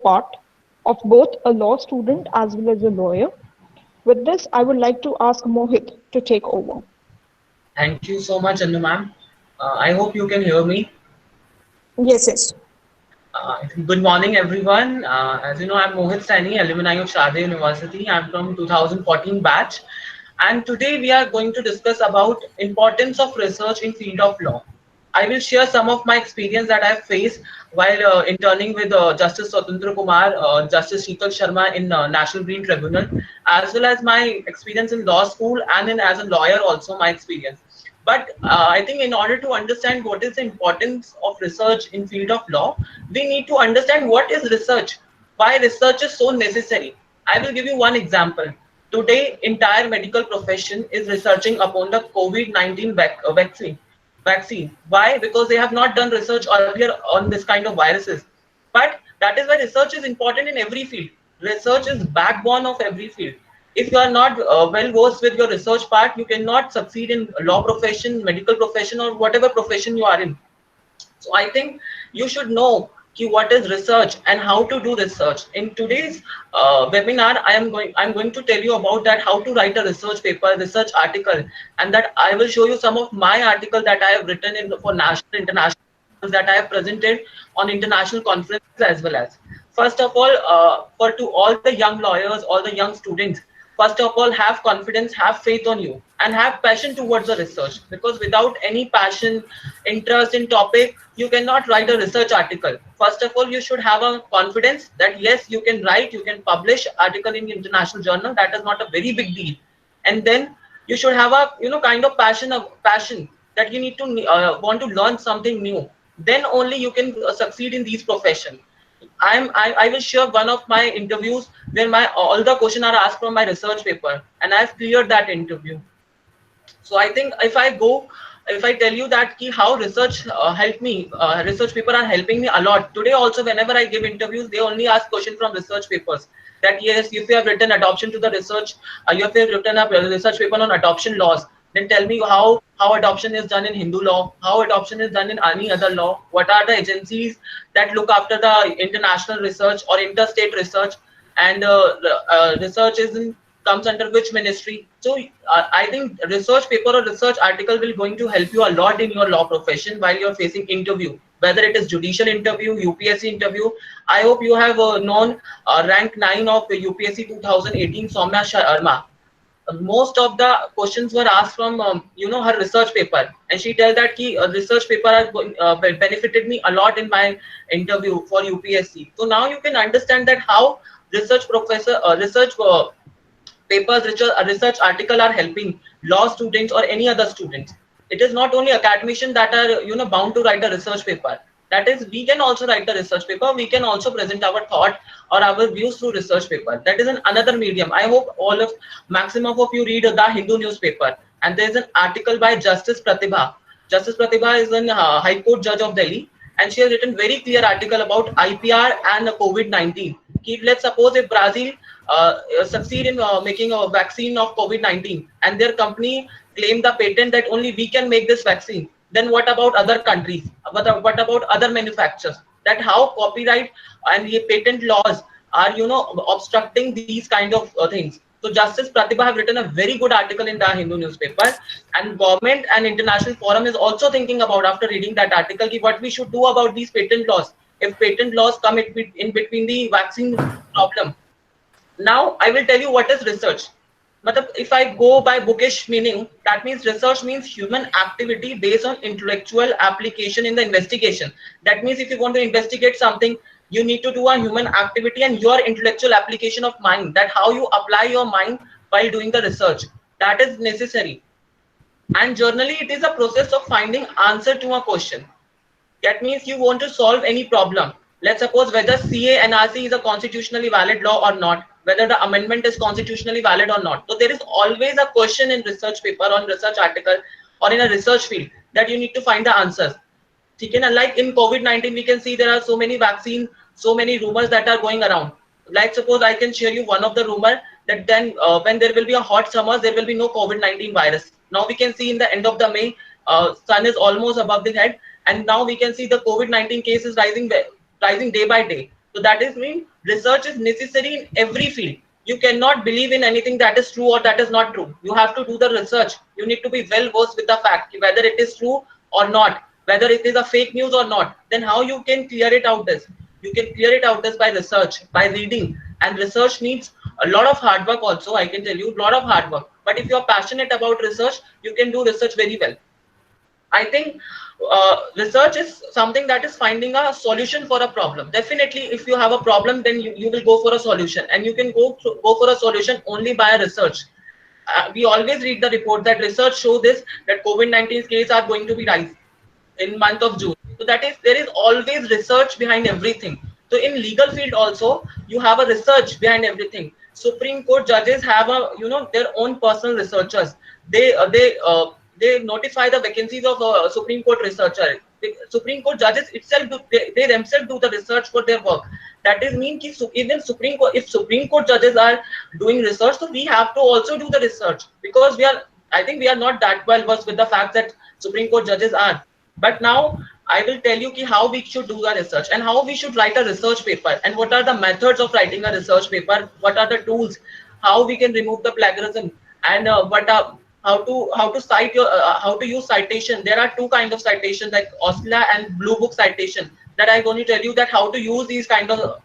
part of both a law student as well as a lawyer. With this, I would like to ask Mohit to take over. Thank you so much, Annu ma'am. I hope you can hear me. Yes, yes. Good morning, everyone. As you know, I'm Mohit Saini, alumni of Shade University. I'm from 2014 batch, and today we are going to discuss about importance of research in field of law. I will share some of my experience that I've faced while interning with Justice Swatantra Kumar, Justice Sheetal Sharma in National Green Tribunal, as well as my experience in law school and in as a lawyer also my experience. But I think in order to understand what is the importance of research in field of law, we need to understand what is research, why research is so necessary. I will give you one example. Today, entire medical profession is researching upon the COVID-19 vaccine. Why? Because they have not done research earlier on this kind of viruses. But that is why research is important in every field. Research is backbone of every field. If you are not well versed with your research part, you cannot succeed in law profession, medical profession, or whatever profession you are in. So I think you should know what is research and how to do research. In today's webinar, I'm going to tell you about that how to write a research paper, research article, and that I will show you some of my article that I have written in for national, international that I have presented on international conferences as well as. First of all, for to all the young lawyers, all the young students, first of all, have confidence, have faith on you, and have passion towards the research. Because without any passion, interest in topic, you cannot write a research article. First of all, you should have a confidence that yes, you can write, you can publish article in international journal. That is not a very big deal. And then you should have a kind of passion that you need to want to learn something new. Then only you can succeed in these profession. I will share one of my interviews where my all the questions are asked from my research paper, and I've cleared that interview. So I think if I tell you that how research helped me, research paper are helping me a lot. Today also, whenever I give interviews, they only ask question from research papers. That yes, if you have written adoption to the research, you have written a research paper on adoption laws, then tell me how adoption is done in Hindu law, how adoption is done in any other law, what are the agencies that look after the international research or interstate research, and research is in comes under which ministry. So I think research paper or research article will going to help you a lot in your law profession while you're facing interview, whether it is judicial interview, UPSC interview. I hope you have known rank 9 of UPSC 2018 Soumya Sharma. Most of the questions were asked from her research paper, and she tells that research paper has benefited me a lot in my interview for UPSC. So now you can understand that how research papers, research article are helping law students or any other students. It is not only academicians that are bound to write a research paper. That is, we can also write a research paper. We can also present our thought or our views through research paper. That is another medium. I hope all of maximum of you read the Hindu newspaper, and there is an article by Justice Pratibha. Justice Pratibha is an High Court judge of Delhi, and she has written very clear article about IPR and COVID-19. Let's suppose if Brazil succeed in making a vaccine of COVID-19, and their company claim the patent that only we can make this vaccine, then what about other countries? What about other manufacturers? That how copyright and the patent laws are obstructing these kind of things. So Justice Pratibha have written a very good article in the Hindu newspaper, and government and international forum is also thinking about, after reading that article, what we should do about these patent laws. If patent laws come in between the vaccine problem. Now I will tell you what is research. If I go by bookish meaning, that means research means human activity based on intellectual application in the investigation. That means if you want to investigate something, you need to do a human activity and your intellectual application of mind, that how you apply your mind while doing the research. That is necessary. And generally, it is a process of finding answer to a question. That means you want to solve any problem. Let's suppose whether CA/NRC is a constitutionally valid law or not, whether the amendment is constitutionally valid or not. So there is always a question in research paper, on research article, or in a research field that you need to find the answers. Like in COVID-19, we can see there are so many vaccines, so many rumors that are going around. Like suppose I can share you one of the rumor that then when there will be a hot summer, there will be no COVID-19 virus. Now we can see in the end of the May, sun is almost above the head, and now we can see the COVID-19 cases rising day by day. So that is mean Research is necessary in every field. You cannot believe in anything that is true or that is not true. You have to do the research. You need to be well versed with the fact whether it is true or not, whether it is a fake news or not. Then how you can clear it out this? You can clear it out this by research, by reading. And research needs a lot of hard work also, I can tell you, a lot of hard work. But if you're passionate about research, you can do research very well. I think research is something that is finding a solution for a problem. Definitely, if you have a problem, then you will go for a solution, and you can go for a solution only by a research. We always read the report that research show this, that COVID-19 cases are going to be rise in month of June. So that is, there is always research behind everything. So in legal field also, you have a research behind everything. Supreme Court judges have a, their own personal researchers. They notify the vacancies of Supreme Court researcher. The Supreme Court judges itself they themselves do the research for their work. That is mean ki even Supreme Court, if Supreme Court judges are doing research, so we have to also do the research, because I think we are not that well versed with the fact that Supreme Court judges are. But now I will tell you ki how we should do the research and how we should write a research paper, and what are the methods of writing a research paper, what are the tools, how we can remove the plagiarism, and how to cite your how to use citation. There are two kinds of citation, like OSLA and Blue Book citation, that I'm going to tell you that how to use these kind of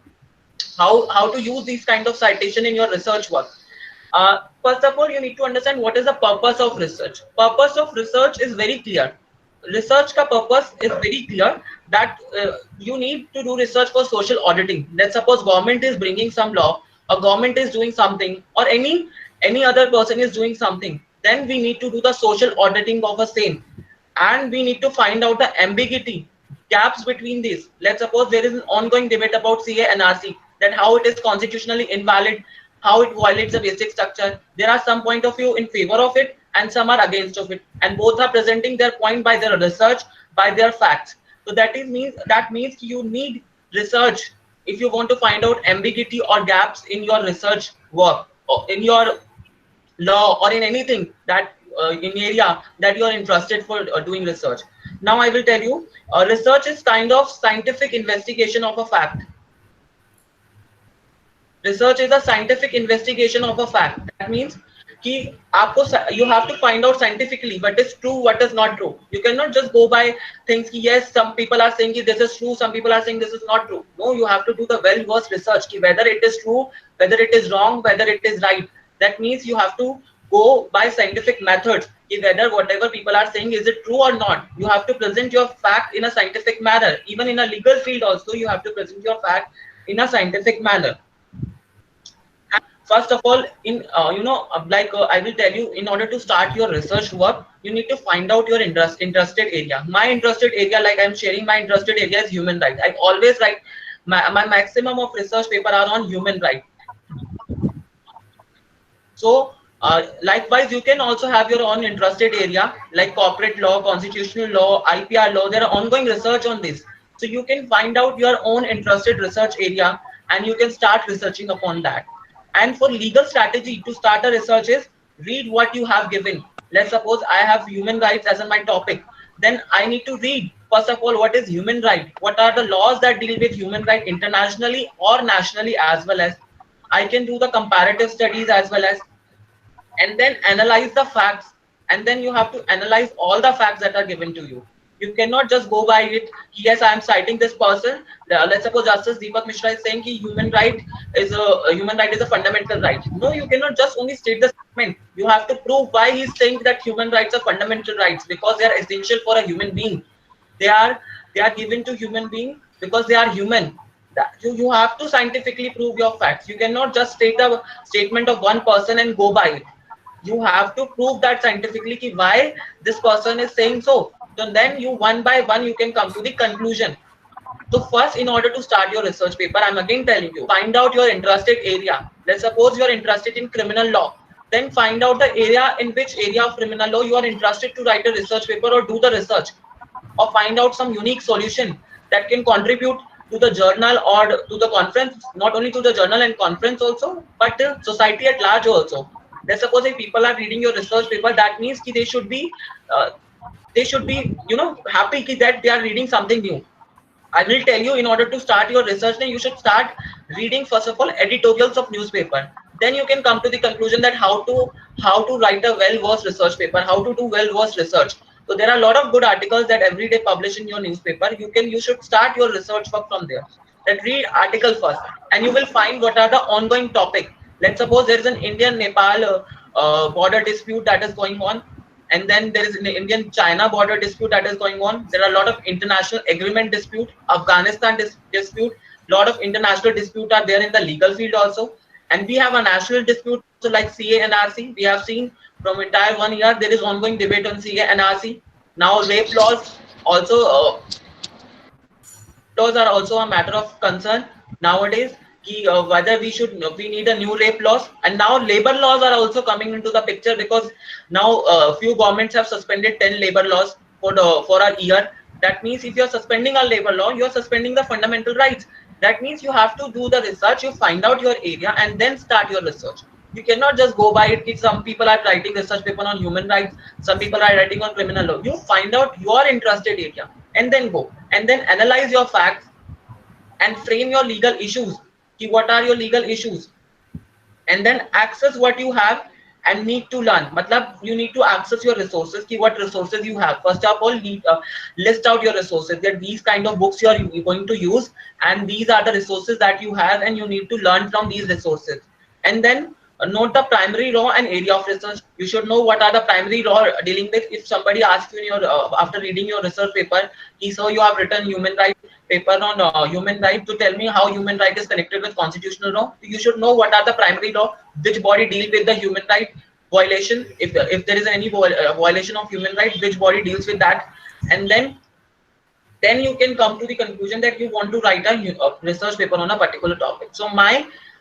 how to use these kind of citation in your research work. First of all, you need to understand what is the purpose of research. Purpose of research is very clear. Research ka purpose is very clear, that you need to do research for social auditing. Let's suppose government is bringing some law, or government is doing something, or any other person is doing something. Then we need to do the social auditing of a same, and we need to find out the ambiguity, gaps between these. Let's suppose there is an ongoing debate about CA and RC, that how it is constitutionally invalid, how it violates the basic structure. There are some point of view in favor of it and some are against of it, and both are presenting their point by their research, by their facts. So that means you need research if you want to find out ambiguity or gaps in your research work, or in your law, or in anything that in area that you are interested for doing research. Now I will tell you, research is kind of scientific investigation of a fact. Research is a scientific investigation of a fact. That means कि आपको you have to find out scientifically what is true, what is not true. You cannot just go by things कि yes, some people are saying कि this is true, some people are saying this is not true. No, you have to do the well-versed research कि whether it is true, whether it is wrong, whether it is right. That means you have to go by scientific methods कि whether whatever people are saying is it true or not. You have to present your fact in a scientific manner. Even in a legal field also, you have to present your fact in a scientific manner. First of all, in I will tell you, in order to start your research work, you need to find out your interested area. My interested area, like I'm sharing, my interested area is human rights. I always write my maximum of research paper are on human rights. So likewise, you can also have your own interested area like corporate law, constitutional law, IPR law. There are ongoing research on this. So you can find out your own interested research area and you can start researching upon that. And for legal strategy to start a research is read what you have given. Let's suppose I have human rights as my topic. Then I need to read, first of all, what is human right? What are the laws that deal with human right internationally or nationally, as well as I can do the comparative studies as well as, and then analyze the facts. And then you have to analyze all the facts that are given to you. You cannot just go by it. Yes, I am citing this person. Let's suppose Justice Deepak Mishra is saying that human right is a fundamental right. No, you cannot just only state the statement. You have to prove why he's saying that human rights are fundamental rights, because they are essential for a human being. They are given to human being because they are human. You have to scientifically prove your facts. You cannot just state a statement of one person and go by it. You have to prove that scientifically ki why this person is saying so. So then you one by one you can come to the conclusion. So first, in order to start your research paper, I'm again telling you, find out your interested area. Let's suppose you're interested in criminal law. Then find out the area, in which area of criminal law you are interested to write a research paper or do the research, or find out some unique solution that can contribute to the journal or to the conference, not only to the journal and conference also, but the society at large also. Let's suppose if people are reading your research paper, that means that they should be happy that they are reading something new. I will tell you, in order to start your research, then you should start reading first of all editorials of newspaper. Then you can come to the conclusion that how to write a well-versed research paper, how to do well-versed research. So there are a lot of good articles that every day publish in your newspaper. You should start your research work from there. That read article first, and you will find what are the ongoing topic. Let's suppose there is an Indian Nepal border dispute that is going on, and then there is an Indian China border dispute that is going on. There are a lot of international agreement dispute, Afghanistan dispute, lot of international dispute are there in the legal field also, and we have a national dispute also like CA and RC. We have seen from entire 1 year there is ongoing debate on CA and RC. Now rape laws also rape laws are also a matter of concern nowadays. Whether we need a new rape laws, and now labor laws are also coming into the picture, because now few governments have suspended 10 labor laws for a year. That means if you're suspending a labor law, you're suspending the fundamental rights. That means you have to do the research, you find out your area and then start your research. You cannot just go by it. Some people are writing research paper on human rights, some people are writing on criminal law. You find out your interested area and then go and then analyze your facts and frame your legal issues. What are your legal issues? And then access what you have and need to learn. Matlab, you need to access your resources. What resources you have. First of all, list out your resources. That these kind of books you're going to use, and these are the resources that you have, and you need to learn from these resources. And then note the primary law and area of research. You should know what are the primary law dealing with. If somebody asks you in your after reading your research paper, so you have written human rights paper on human right, to tell me how human right is connected with constitutional law. You should know what are the primary law, which body deal with the human right violation. If there is any violation of human right, which body deals with that, and then you can come to the conclusion that you want to write a research paper on a particular topic. So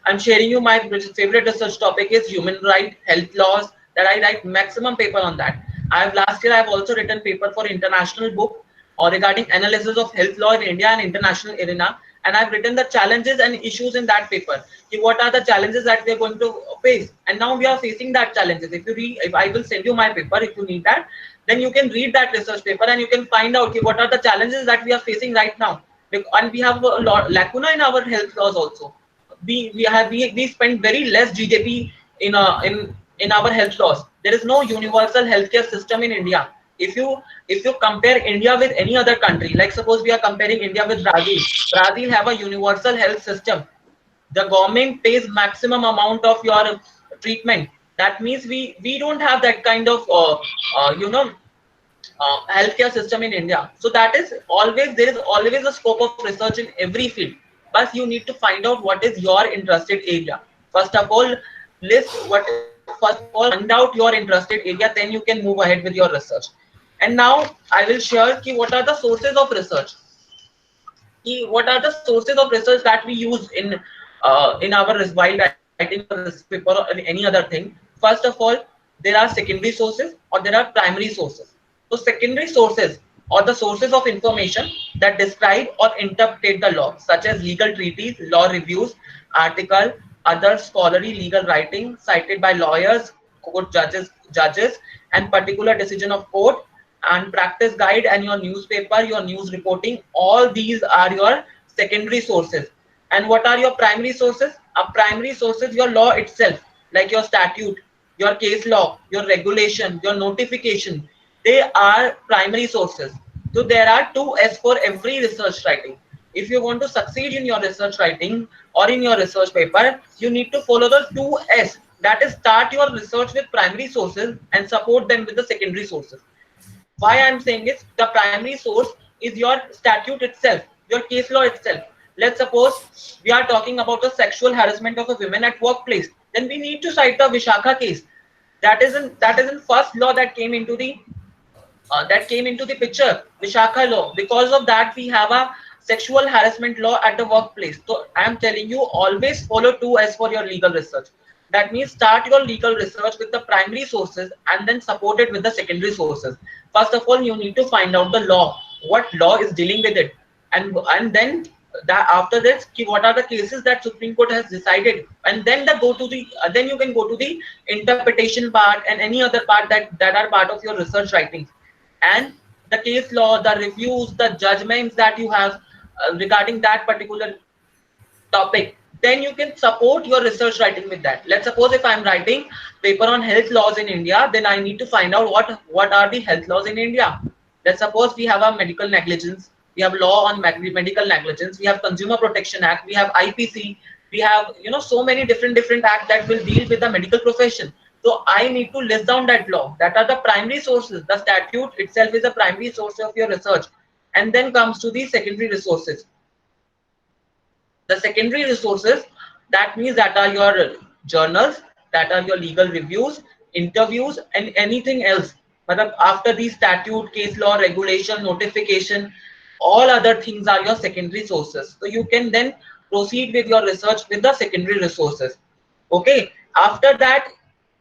I'm sharing you my favorite research topic is human right, health laws, that I write maximum paper on that. Last year I've also written paper for international book or regarding analysis of health law in India and international arena, and I've written the challenges and issues in that paper. What are the challenges that we are going to face, and now we are facing that challenges. If I will send you my paper, if you need that, then you can read that research paper and you can find out what are the challenges that we are facing right now. And we have a lot lacuna in our health laws also. We spend very less GDP in our health laws. There is no universal healthcare system in India. If you compare India with any other country, like suppose we are comparing India with Brazil. Brazil have a universal health system. The government pays maximum amount of your treatment. That means we don't have that kind of healthcare system in India. So there is always a scope of research in every field. But you need to find out what is your interested area. First of all, first of all find out your interested area. Then you can move ahead with your research. And now I will share what are the sources of research. What are the sources of research that we use in our while writing a research paper or any other thing. First of all, there are secondary sources or there are primary sources. So secondary sources or the sources of information that describe or interpret the law, such as legal treaties, law reviews, article, other scholarly legal writing cited by lawyers, court judges, and particular decision of court, and practice guide, and your newspaper, your news reporting. All these are your secondary sources. And what are your primary sources? A primary source is your law itself, like your statute, your case law, your regulation, your notification. They are primary sources. So there are 2S for every research writing. If you want to succeed in your research writing or in your research paper, you need to follow the 2S. That is, start your research with primary sources and support them with the secondary sources. Why I'm saying is, the primary source is your statute itself, your case law itself. Let's suppose we are talking about the sexual harassment of a woman at workplace. Then we need to cite the Vishakha case. That is in first law that came into the picture, Vishakha law. Because of that, we have a sexual harassment law at the workplace. So I am telling you, always follow 2S for your legal research. That means start your legal research with the primary sources and then support it with the secondary sources. First of all, you need to find out the law, what law is dealing with it, and then that after this, what are the cases that Supreme Court has decided, and then then you can go to the interpretation part and any other part that are part of your research writing, and the case law, the reviews, the judgments that you have regarding that particular topic, then you can support your research writing with that. Let's suppose if I'm writing paper on health laws in India, then I need to find out what are the health laws in India. Let's suppose we have a medical negligence, we have law on medical negligence, we have Consumer Protection Act, we have IPC, we have so many different acts that will deal with the medical profession. So I need to list down that law. That are the primary sources. The statute itself is a primary source of your research, and then comes to the secondary resources. The secondary resources, that means that are your journals, that are your legal reviews, interviews, and anything else. But after the statute, case law, regulation, notification, all other things are your secondary sources. So you can then proceed with your research with the secondary resources. Okay. After that,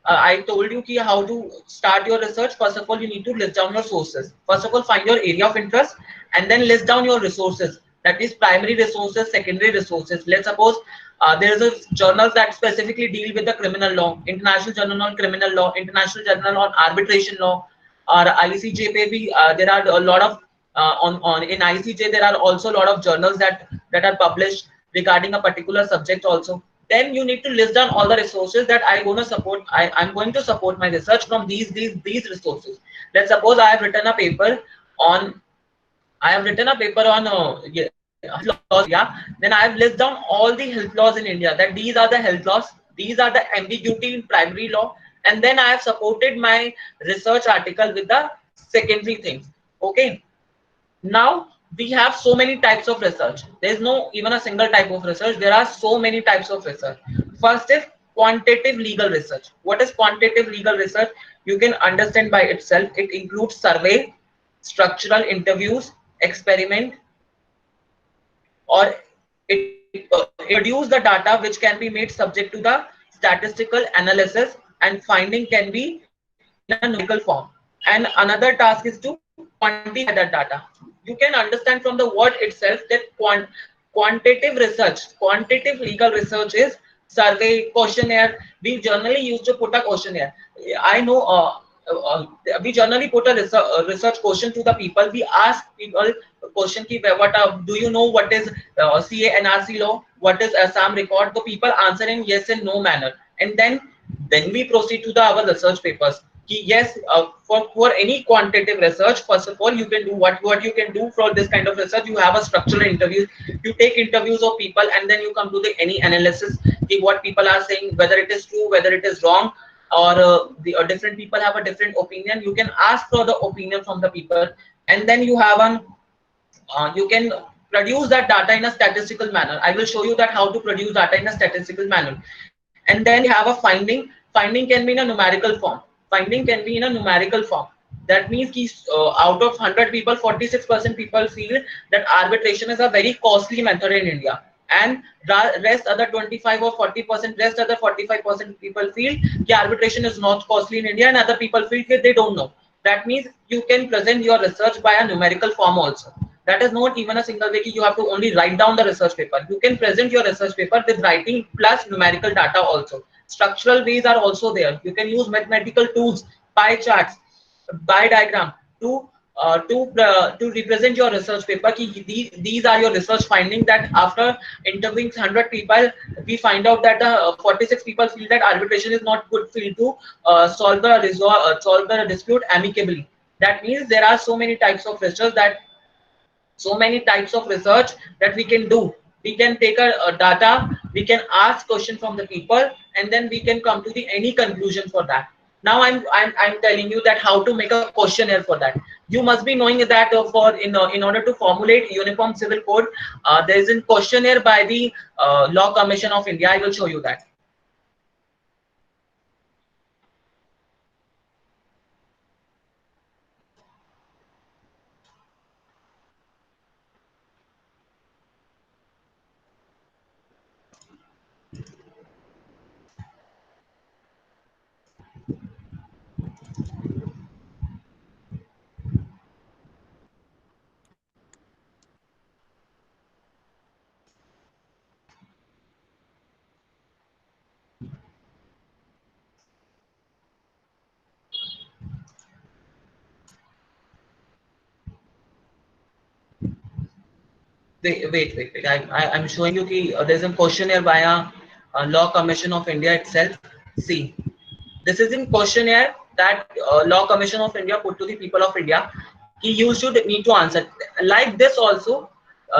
I told you how to start your research. First of all, you need to list down your sources. First of all, find your area of interest and then list down your resources. That is primary resources, secondary resources. Let's suppose there is a journal that specifically deal with the criminal law, International Journal on Criminal Law, International Journal on Arbitration Law, or ICJ. There are a lot of on in ICJ. There are also a lot of journals that are published regarding a particular subject also. Then you need to list down all the resources that I'm going to support my research from these resources. Let's suppose on I have written a paper on health laws in India. Then I have listed down all the health laws in India. That these are the health laws. These are the ambiguity in primary law. And then I have supported my research article with the secondary things. Okay. Now we have so many types of research. There is no even a single type of research. There are so many types of research. First is quantitative legal research. What is quantitative legal research? You can understand by itself. It includes survey, structural interviews, experiment, or it produce the data which can be made subject to the statistical analysis, and finding can be in a numerical form. And another task is to quantify that data. You can understand from the word itself that quantitative research, quantitative legal research is survey, questionnaire. We generally used to put a questionnaire. I know we generally put a research question to the people. We ask people a question ki, what do you know what is CA NRC law, what is Assam record. The people answer in yes and no manner, and then we proceed to the our research papers. Yes, for any quantitative research, first of all, you can do what you can do for this kind of research. You have a structural interview. You take interviews of people, and then you come to the any analysis. What people are saying, whether it is true, whether it is wrong, or the different people have a different opinion. You can ask for the opinion from the people, and then you can produce that data in a statistical manner. I will show you that how to produce data in a statistical manner. And then we have a finding can be in a numerical form. Finding can be in a numerical form. That means out of 100 people, 46% people feel that arbitration is a very costly method in India, and rest other 25 or 40%, rest other 45% people feel that arbitration is not costly in India, and other people feel that they don't know. That means you can present your research by a numerical form also. That is not even a single way. You have to only write down the research paper. You can present your research paper with writing plus numerical data also. Structural ways are also there. You can use mathematical tools, pie charts, by diagram to represent your research paper. These are your research findings, that after interviewing 100 people, we find out that 46 people feel that arbitration is not good field to solve the dispute amicably. That means there are so many types of research that we can do. We can take a data, we can ask question from the people, and then we can come to the any conclusion for that. Now I'm telling you that how to make a questionnaire for that. You must be knowing that in order to formulate uniform civil code, there is a questionnaire by the Law Commission of India. I will show you that. wait. I'm showing you ki, there's a questionnaire by a Law Commission of India itself. See, this is in questionnaire that Law Commission of India put to the people of India. Ki you should need to answer like this also.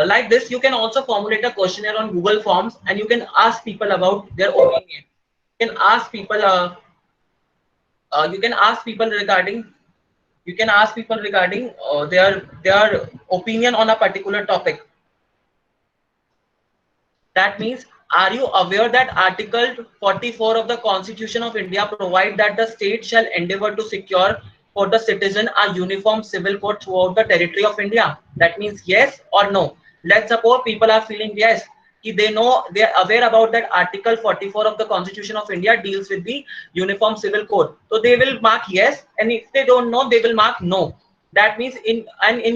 Like this, you can also formulate a questionnaire on Google Forms, and you can ask people about their opinion. You can ask people. You can ask people regarding. You can ask people regarding their opinion on a particular topic. That means, are you aware that Article 44 of the Constitution of India provide that the state shall endeavor to secure for the citizen a uniform civil code throughout the territory of India? That means yes or no. Let's suppose people are feeling yes. They know, they are aware about that Article 44 of the Constitution of India deals with the uniform civil code. So they will mark yes, and if they don't know, they will mark no. That means in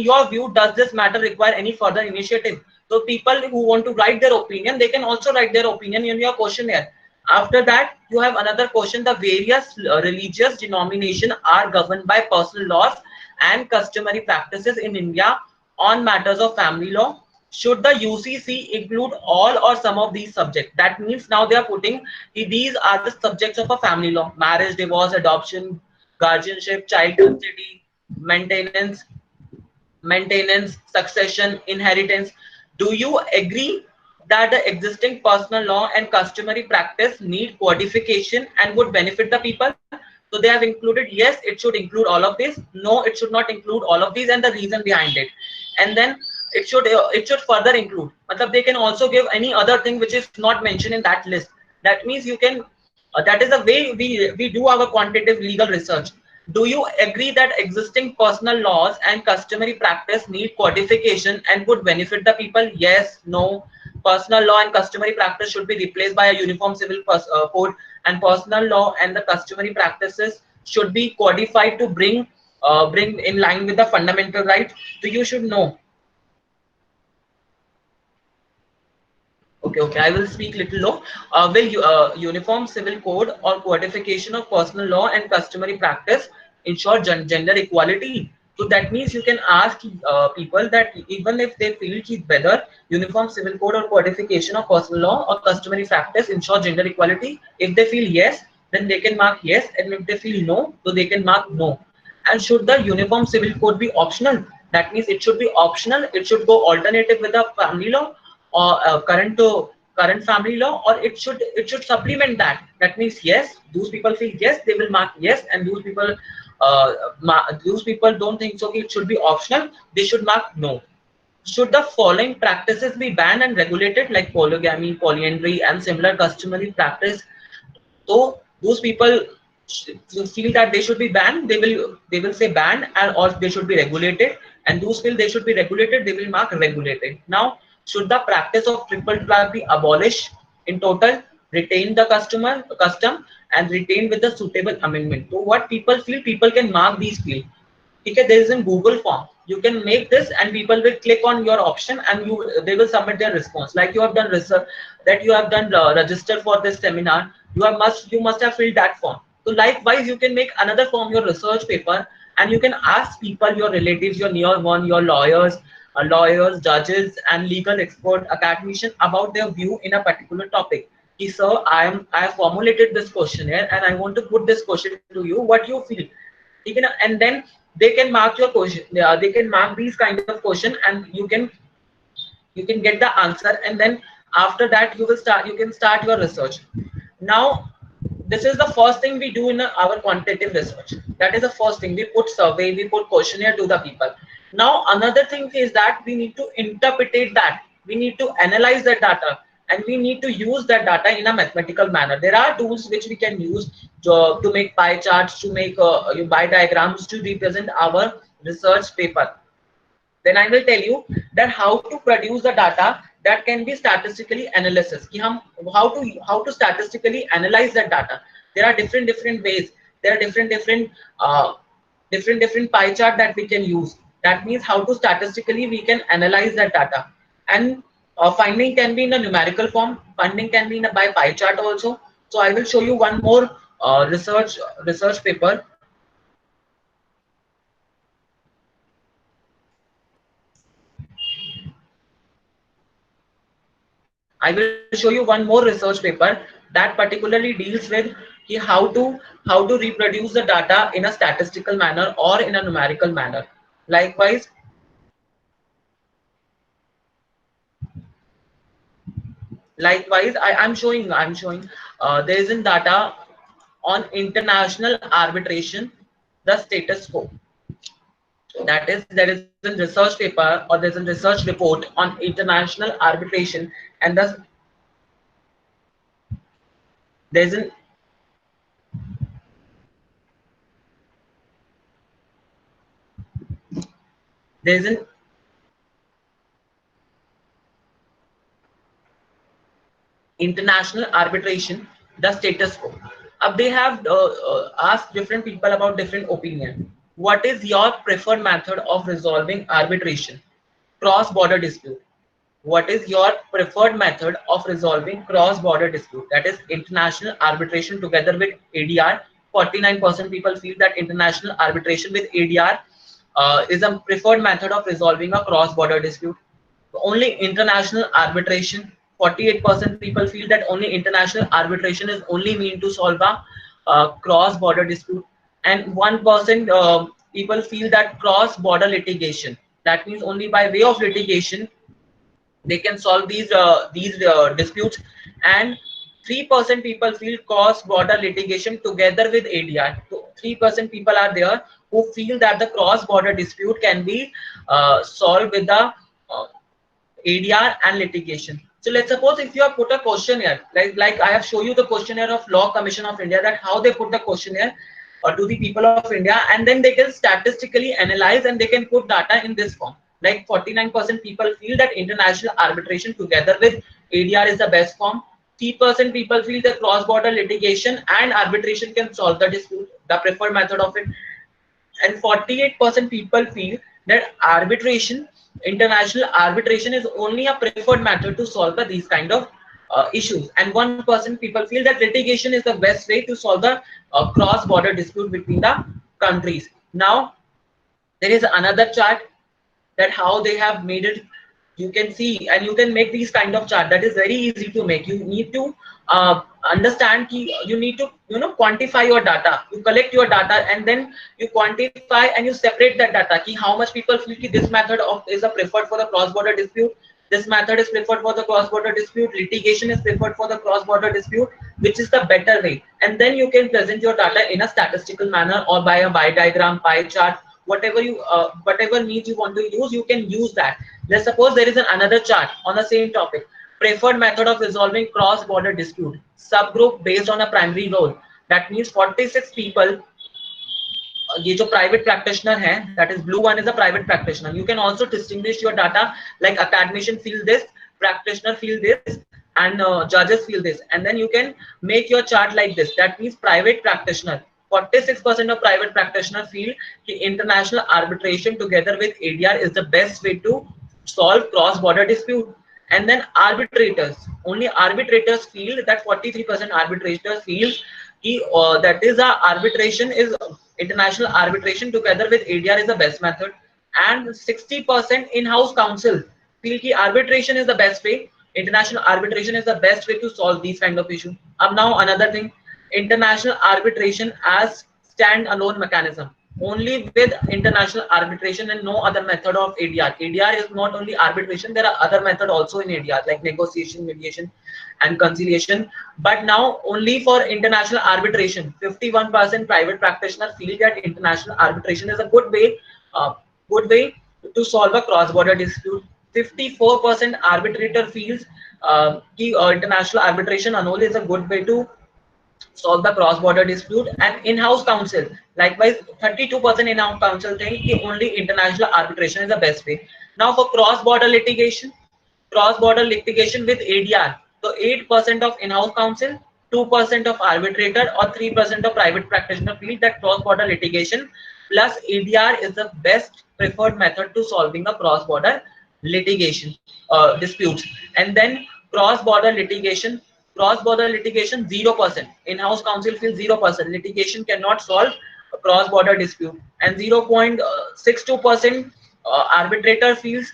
your view, does this matter require any further initiative? So people who want to write their opinion, they can also write their opinion in your questionnaire. After that, you have another question. The various religious denominations are governed by personal laws and customary practices in India on matters of family law. Should the UCC include all or some of these subjects? That means now they are putting these are the subjects of a family law: marriage, divorce, adoption, guardianship, child custody, maintenance, succession, inheritance. Do you agree that the existing personal law and customary practice need codification and would benefit the people? So they have included yes, it should include all of this. No, it should not include all of these, and the reason behind it. And then it should further include. Matlab they can also give any other thing which is not mentioned in that list. That means you can. That is the way we do our quantitative legal research. Do you agree that existing personal laws and customary practice need codification and would benefit the people? Yes, no. Personal law and customary practice should be replaced by a uniform civil code, and personal law and the customary practices should be codified to bring in line with the fundamental rights. So you should know. Okay. I will speak little low. Will you, uniform civil code or codification of personal law and customary practice ensure gender equality? So that means you can ask people that even if they feel whether uniform civil code or codification of personal law or customary practice ensure gender equality. If they feel yes, then they can mark yes, and if they feel no, so they can mark no. And should the uniform civil code be optional? That means it should be optional. It should go alternative with the family law or current family law, or it should supplement that. That means yes, those people feel yes, they will mark yes, and those people don't think so it should be optional, they should mark no. Should the following practices be banned and regulated, like polygamy, polyandry, and similar customary practice? So those people feel that they should be banned, they will say banned, and or they should be regulated. And those feel they should be regulated, they will mark regulated. Now, should the practice of triple flag be abolished in total, retain the custom, and retain with the suitable amendment? So what people feel, people can mark these fields. Okay, there is a Google form. You can make this, and people will click on your option, and they will submit their response. Like you have done research, that you have done register for this seminar. You must have filled that form. So likewise, you can make another form, your research paper, and you can ask people, your relatives, your near one, your lawyers, judges, and legal expert, academician about their view in a particular topic. Sir, I have formulated this questionnaire, and I want to put this question to you. What you feel? And then they can mark your question. They can mark these kind of question, and you can get the answer. And then after that, you can start your research. Now, this is the first thing we do in our quantitative research. That is the first thing. We put survey, we put questionnaire to the people. Now another thing is that we need to interpretate that, we need to analyze that data, and we need to use that data in a mathematical manner. There are tools which we can use to make pie charts, to make pie diagrams, to represent our research paper. Then I will tell you that how to produce the data that can be statistically analysis. कि हम how to statistically analyze that data. There are different ways. There are different pie chart that we can use. That means how to statistically we can analyze that data. And finding can be in a numerical form. Finding can be in a by pie chart also. So I will show you one more research paper. I will show you one more research paper that particularly deals with how to reproduce the data in a statistical manner or in a numerical manner. Likewise, likewise, there is in data on international arbitration, the status quo. That is, there is a research paper or there's a research report on international arbitration, and thus there's an there's an international arbitration, the status quo. They have asked different people about different opinion. What is your preferred method of resolving arbitration? Cross-border dispute. What is your preferred method of resolving cross-border dispute? That is international arbitration together with ADR. 49% people feel that international arbitration with ADR is a preferred method of resolving a cross-border dispute. Only international arbitration. 48% people feel that only international arbitration is only mean to solve a cross-border dispute, and 1% people feel that cross-border litigation. That means only by way of litigation they can solve these disputes, and 3% people feel cross-border litigation together with ADR. So 3% people are there who feel that the cross-border dispute can be solved with the ADR and litigation. So let's suppose if you have put a questionnaire, like I have shown you the questionnaire of Law Commission of India, that how they put the questionnaire to the people of India, and then they can statistically analyze and they can put data in this form. Like 49% people feel that international arbitration together with ADR is the best form. 3% people feel that cross-border litigation and arbitration can solve the dispute, the preferred method of it, and 48% people feel that arbitration, international arbitration, is only a preferred method to solve these kind of issues, and 1% people feel that litigation is the best way to solve the cross-border dispute between the countries. Now there is another chart that how they have made it. You can see and you can make these kind of chart. That is very easy to make. You need to understand ki you need to quantify your data. You collect your data and then you quantify and you separate that data ki how much people feel ki this method of is a preferred for the cross border dispute, this method is preferred for the cross border dispute, litigation is preferred for the cross border dispute, which is the better way, and then you can present your data in a statistical manner or by a pie diagram, pie chart, whatever means you want to use, you can use that. Let's suppose there is another chart on the same topic. Preferred method of resolving cross-border dispute. Subgroup based on a primary role. That means 46 people. ये जो private practitioner है, that is blue one is a private practitioner. You can also distinguish your data like academician feel this, practitioner feel this, and judges feel this, and then you can make your chart like this. That means private practitioner. 46% of private practitioner feel कि international arbitration together with ADR is the best way to solve cross-border dispute. And then arbitrators, only arbitrators feel that 43% arbitrators feel that is a arbitration is international arbitration together with ADR is the best method, and 60% in-house counsel feel कि arbitration is the best way, international arbitration is the best way to solve these kind of issues. Now another thing, international arbitration as stand-alone mechanism, only with international arbitration and no other method of ADR. ADR is not only arbitration, there are other methods also in ADR like negotiation, mediation, and conciliation. But now only for international arbitration, 51% private practitioners feel that international arbitration is a good way to solve a cross-border dispute. 54% arbitrator feels international arbitration alone is a good way to solve the cross-border dispute, and in-house counsel likewise 32% in-house counsel think कि only international arbitration is the best way. Now for cross-border litigation with ADR, so 8% of in-house counsel, 2% of arbitrator, or 3% of private practitioner feel that cross-border litigation plus ADR is the best preferred method to solving a cross-border litigation disputes. And then cross-border litigation 0%. In-house counsel feels 0%. Litigation cannot solve a cross-border dispute, and 0.62% arbitrator feels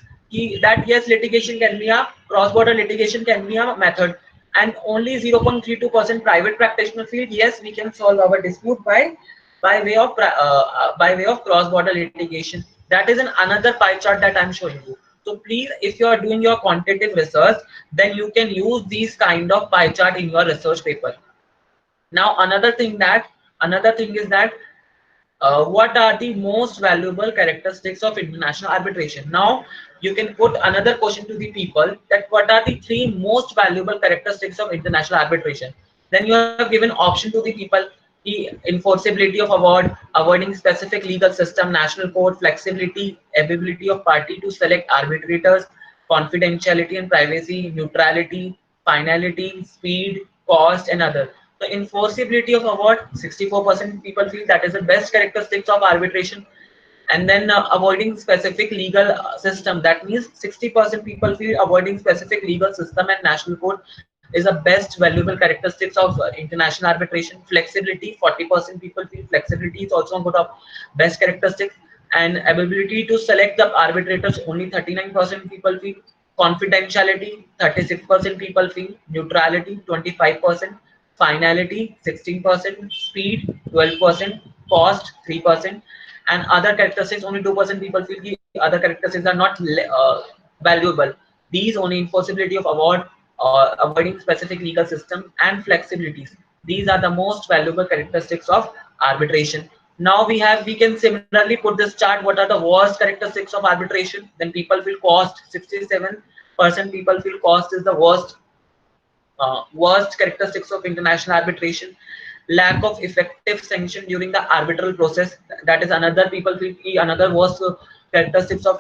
that yes, litigation can be a cross-border litigation can be a method, and only 0.32% private practitioner field, yes, we can solve our dispute by way of cross-border litigation. That is another pie chart that I'm showing you. So please, if you are doing your quantitative research, then you can use these kind of pie chart in your research paper. Now another thing is that what are the most valuable characteristics of international arbitration? Now you can put another question to the people, that what are the three most valuable characteristics of international arbitration. Then you have given option to the people: the enforceability of award, avoiding specific legal system, national court, flexibility, ability of party to select arbitrators, confidentiality and privacy, neutrality, finality, speed, cost, and other. The enforceability of award, 64% people feel that is the best characteristics of arbitration. And then avoiding specific legal system, that means 60% people feel avoiding specific legal system and national code is the best valuable characteristics of international arbitration. Flexibility, 40% people feel flexibility is also a good of best characteristics. And ability to select the arbitrators, only 39% people feel. Confidentiality, 36% people feel. Neutrality, 25%. Finality, 16%. Speed, 12%. Cost, 3%. And other characteristics, only 2% people feel the other characteristics are not valuable. These only enforceability of award, avoiding specific legal system, and flexibilities. These are the most valuable characteristics of arbitration. Now we can similarly put this chart. What are the worst characteristics of arbitration? Then people feel cost. 67% people feel cost is the worst characteristics of international arbitration. Lack of effective sanction during the arbitral process, that is another people feel another worst characteristics of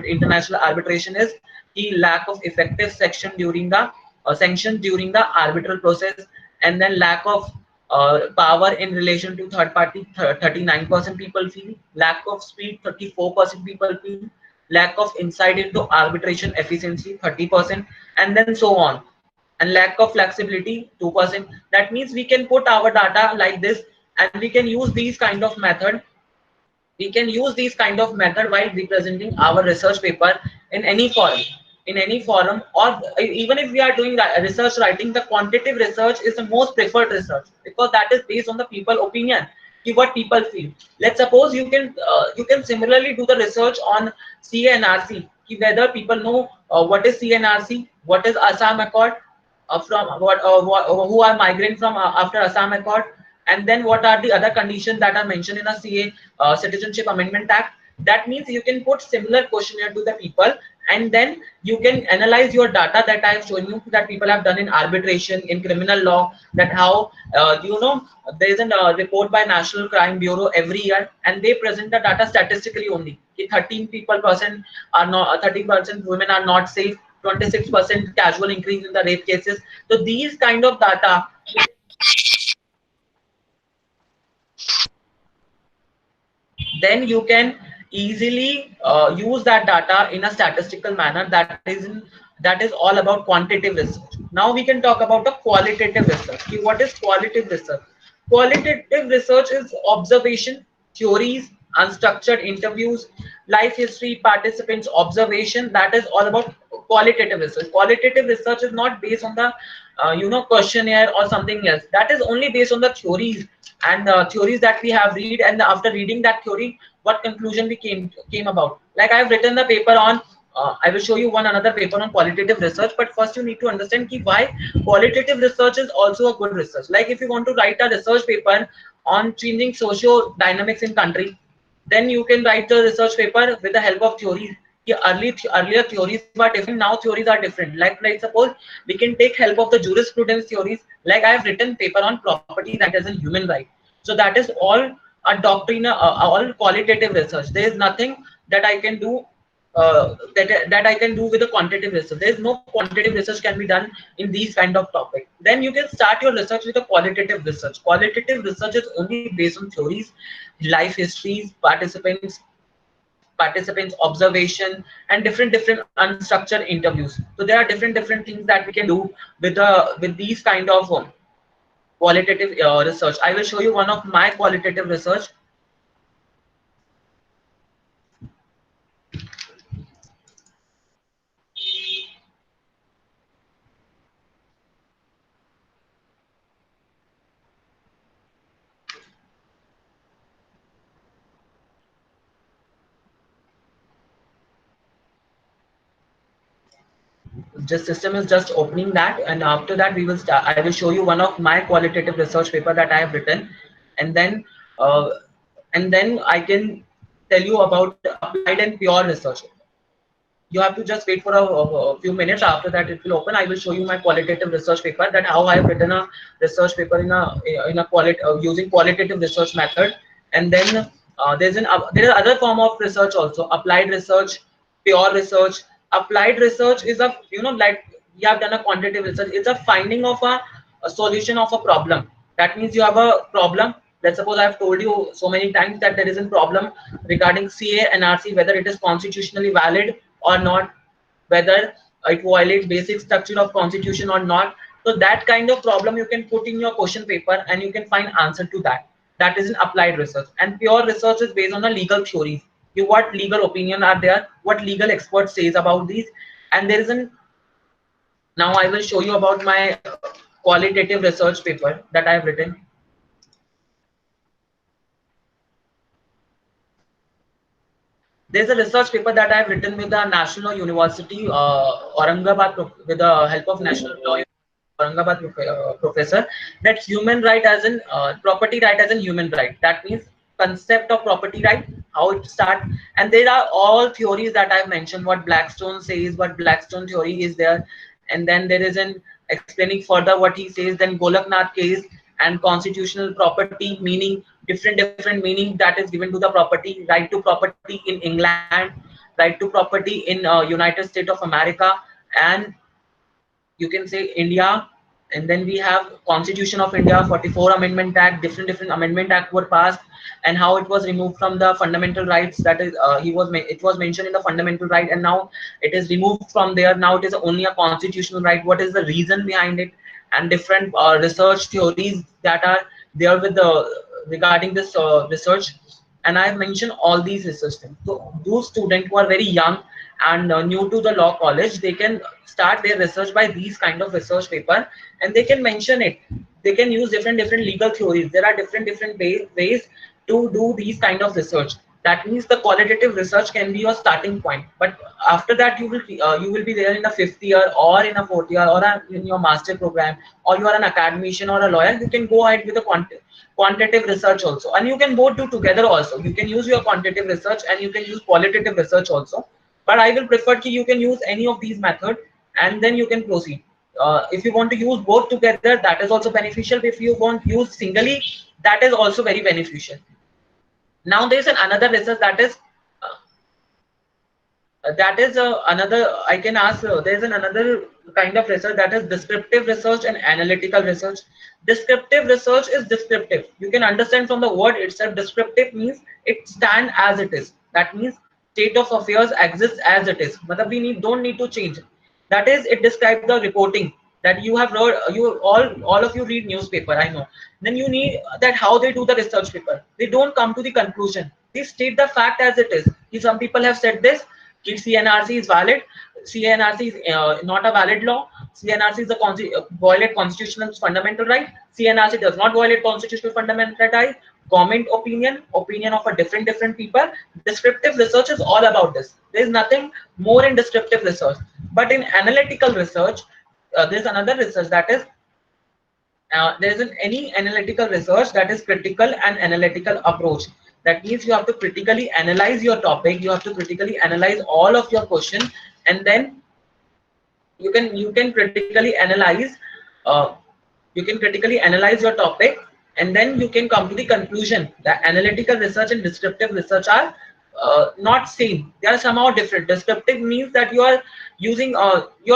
international arbitration is the lack of effective sanction during the sanctions during the arbitral process. And then lack of power in relation to third party, 39% people feel. Lack of speed, 34% people feel. Lack of insight into arbitration efficiency, 30%, and then so on. And lack of flexibility, 2%. That means we can put our data like this, and we can use these kind of method. We can use these kind of method while representing our research paper in any forum. In any forum, or even if we are doing research writing, the quantitative research is the most preferred research, because that is based on the people opinion, what people feel. Let's suppose you can similarly do the research on CNRC, whether people know what is CNRC, what is Assam Accord, from who are migrant from after Assam Accord, and then what are the other conditions that are mentioned in a CA Citizenship Amendment Act. That means you can put similar questionnaire to the people, and then you can analyze your data that I have shown you, that people have done in arbitration, in criminal law, that how there is a report by National Crime Bureau every year, and they present the data statistically only. 13% are not, 30% women are not safe, 26% casual increase in the rape cases. So these kind of data, then you can easily use that data in a statistical manner. That is all about quantitative research. Now we can talk about the qualitative research. What is qualitative research? Qualitative research is observation, theories, unstructured interviews, life history, participants observation. That is all about qualitative research. Qualitative research is not based on the questionnaire or something else. That is only based on the theories, and theories that we have read, and after reading that theory, what conclusion we came about. Like I have written the paper on I will show you one another paper on qualitative research, but first you need to understand why qualitative research is also a good research. Like if you want to write a research paper on changing socio dynamics in country, then you can write the research paper with the help of theories. Earlier theories were different, now theories are different. Like suppose we can take help of the jurisprudence theories. Like I have written paper on property right as a human right. So that is all a doctrine, all qualitative research. There is nothing that I can do that I can do with the quantitative research. There is no quantitative research can be done in these kind of topic. Then you can start your research with a qualitative research. Qualitative research is only based on theories, life histories, participants observation, and different unstructured interviews. So there are different things that we can do with these kind of qualitative research. I will show you one of my qualitative research. Just system is just opening that, and after that we will start. I will show you one of my qualitative research paper that I have written, and then uh, I can tell you about applied and pure research. You have to just wait for a few minutes. After that it will open. I will show you my qualitative research paper, that how I have written a research paper in a using qualitative research method. And then there is other form of research also, applied research, pure research. Applied research is a, like, you have done a quantitative research. It's a finding of a solution of a problem. That means you have a problem. Let's suppose I have told you so many times that there is a problem regarding CA NRC, whether it is constitutionally valid or not, whether it violates basic structure of constitution or not. So that kind of problem you can put in your question paper and you can find answer to that. That is an applied research. And pure research is based on the legal theories. You, what legal opinion are there, what legal expert says about these. And there is an, now I will show you about my qualitative research paper that I have written. There's a research paper that I have written with the National University Aurangabad, with the help of National Law Aurangabad professor, that human right as in property right as in human right. That means concept of property right, how it start, and there are all theories that I've mentioned. What Blackstone says, what Blackstone theory is there, and then there is an explaining further what he says. Then Golaknath case and constitutional property meaning, different meaning that is given to the property. Right to property in England, right to property in United States of America, and you can say India. And then we have Constitution of India, 44 Amendment Act, different Amendment Act were passed, and how it was removed from the fundamental rights. That is, it was mentioned in the fundamental right, and now it is removed from there. Now it is only a constitutional right. What is the reason behind it? And different research theories that are there with the regarding this research. And I have mentioned all these research things. So those students who are very young and new to the law college, they can start their research by these kind of research paper, and they can mention it. They can use different legal theories. There are different ways to do these kind of research. That means the qualitative research can be your starting point, but after that you will be there in the fifth year or in a fourth year or in your master program, or you are an academician or a lawyer. You can go ahead with the quantitative research also, and you can both do together also. You can use your quantitative research and you can use qualitative research also, but I will prefer that you can use any of these methods, and then you can proceed. If you want to use both together, that is also beneficial. If you want to use singly, that is also very beneficial. Now there is another research that is another, I can ask, there is another kind of research, that is descriptive research and analytical research. Descriptive research is descriptive. You can understand from the word itself. Descriptive means it stands as it is. That means state of affairs exists as it is. Matlab we don't need to change. That is, it describes the reporting that you have read. You all of you read newspaper, I know. Then you need that how they do the research paper. They don't come to the conclusion. They state the fact as it is. Some people have said this: CNRC is valid. CNRC is not a valid law. CNRC is a violate constitutional fundamental right. CNRC does not violate constitutional fundamental right. Government opinion of a different people. Descriptive research is all about this. There is nothing more in descriptive research. But in analytical research, there is another research, that is there isn't any analytical research, that is critical and analytical approach. That means you have to critically analyze your topic. You have to critically analyze all of your question, and then you can critically analyze uh, your topic, and then you can come to the conclusion that analytical research and descriptive research are not same. They are somehow different. Descriptive means that you are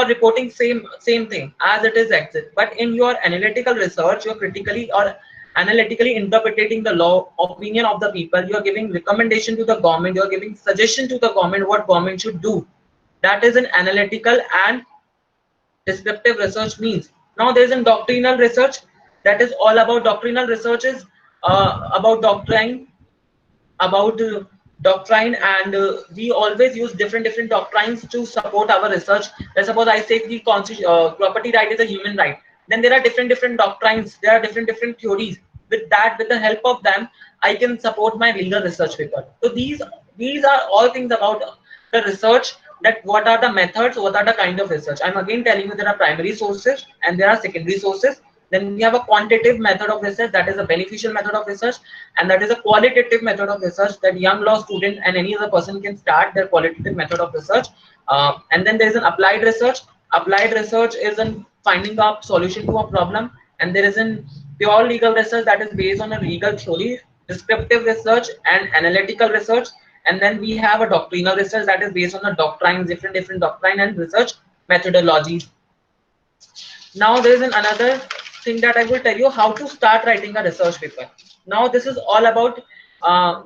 reporting same thing as it is exist, but in your analytical research, you are critically or analytically interpreting the law, opinion of the people. You are giving recommendation to the government. You are giving suggestion to the government what government should do. That is an analytical and descriptive research means. Now there is a doctrinal research, that is all about doctrinal research is about doctrine, and we always use different doctrines to support our research. Let's suppose I say the property right is a human right. Then there are different doctrines. There are different theories. With the help of them, I can support my legal research paper. So these are all things about the research that what are the methods, what are the kind of research. I'm again telling you there are primary sources and there are secondary sources. Then we have a quantitative method of research, that is a beneficial method of research, and that is a qualitative method of research that young law student and any other person can start their qualitative method of research. And then there is an applied research. Applied research is in finding a solution to a problem, and there is an pure legal research that is based on a legal theory, descriptive research and analytical research. And then we have a doctrinal research that is based on the doctrines, different doctrine and research methodologies. Now there is another thing that I will tell you how to start writing a research paper. Now this is all about uh,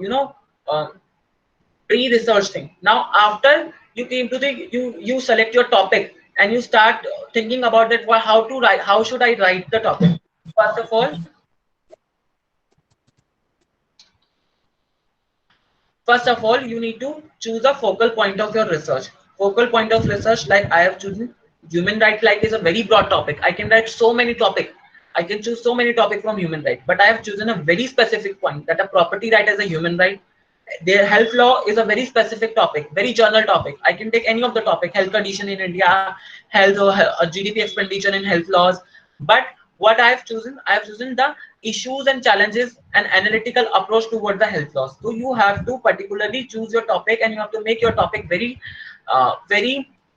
pre-research thing. Now after you came to the you select your topic and you start thinking about that, how to write, how should I write the topic. First of all, you need to choose a focal point of your research. Focal point of research, like I have chosen human right, like is a very broad topic. I can write so many topic. I can choose so many topic from human right, but I have chosen a very specific point, that a property right is a human right. Their health law is a very specific topic, very general topic. I can take any of the topic, health condition in India, health or GDP expenditure in health laws. But what I have chosen the issues and challenges and analytical approach toward the health laws. So you have to particularly choose your topic and you have to make your topic very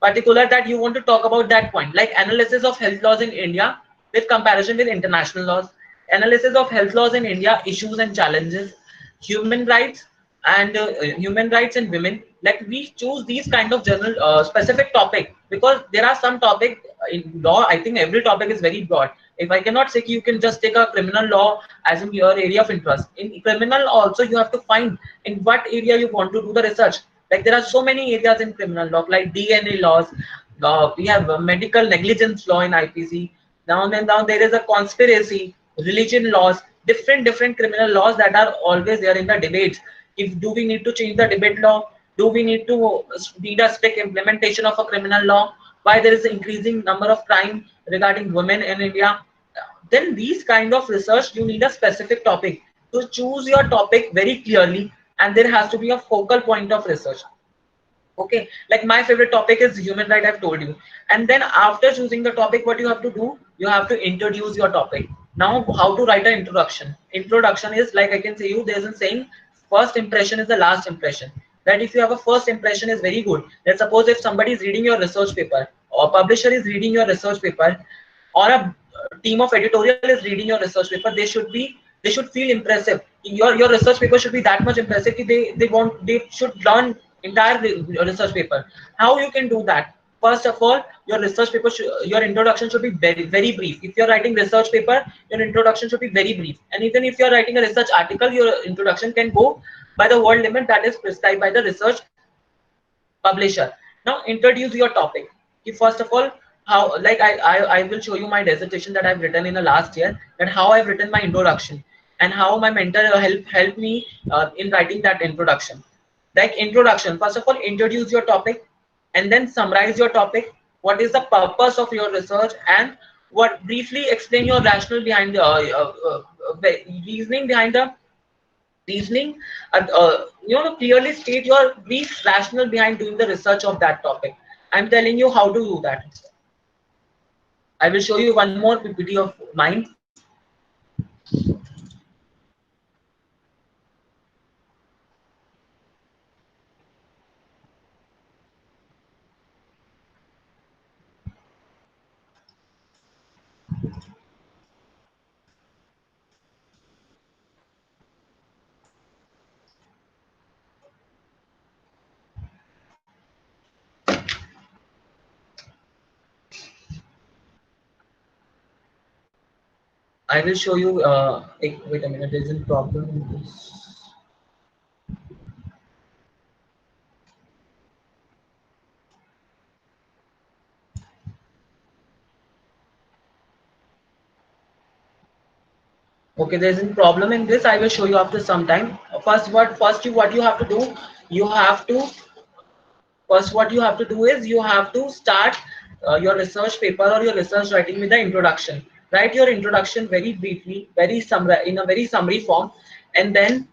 particular, that you want to talk about that point, like analysis of health laws in India with comparison with international laws, analysis of health laws in India, issues and challenges, human rights human rights and women. Like we choose these kind of general specific topic, because there are some topic in law, I think every topic is very broad. If I cannot say you can just take a criminal law as in your area of interest, in criminal also you have to find in what area you want to do the research. Like there are so many areas in criminal law, like DNA laws, we have medical negligence law in IPC. Now there is a conspiracy, religion laws, different criminal laws that are always there in the debates. If do we need to change the debate law, do we need a strict implementation of a criminal law, why there is an increasing number of crime regarding women in India. Then these kind of research, you need a specific topic. To choose your topic very clearly, and there has to be a focal point of research. Okay, like my favorite topic is human right, I've told you. And then after choosing the topic, what you have to do, you have to introduce your topic. Now how to write an introduction. Introduction is, like I can say you, there's a saying, first impression is the last impression. That if you have a first impression is very good. Let's suppose if somebody is reading your research paper, or publisher is reading your research paper, or a team of editorial is reading your research paper, they should feel impressive. Your research paper should be that much impressive. They should learn entire research paper. How you can do that? First of all, your research paper your introduction should be very brief. If you're writing research paper, your introduction should be very brief. And even if you're writing a research article, your introduction can go by the word limit that is prescribed by the research publisher. Now introduce your topic. You first of all, how, like I will show you my dissertation that I've written in the last year, that how I've written my introduction and how my mentor helped me in writing that introduction. Like introduction, first of all, introduce your topic and then summarize your topic. What is the purpose of your research, and what briefly explain your rationale behind the reasoning behind the reasoning. Clearly state your brief rationale behind doing the research of that topic. I'm telling you how to do that. I will show you one more PPT of mine. I will show you. Wait a minute. There is a problem in this. Okay, there is a problem in this. I will show you after some time. What you have to do, you have to first what you have to do is you have to start your research paper or your research writing with the introduction. Write your introduction very briefly, in a very summary form, and then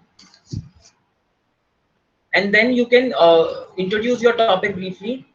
you can introduce your topic briefly,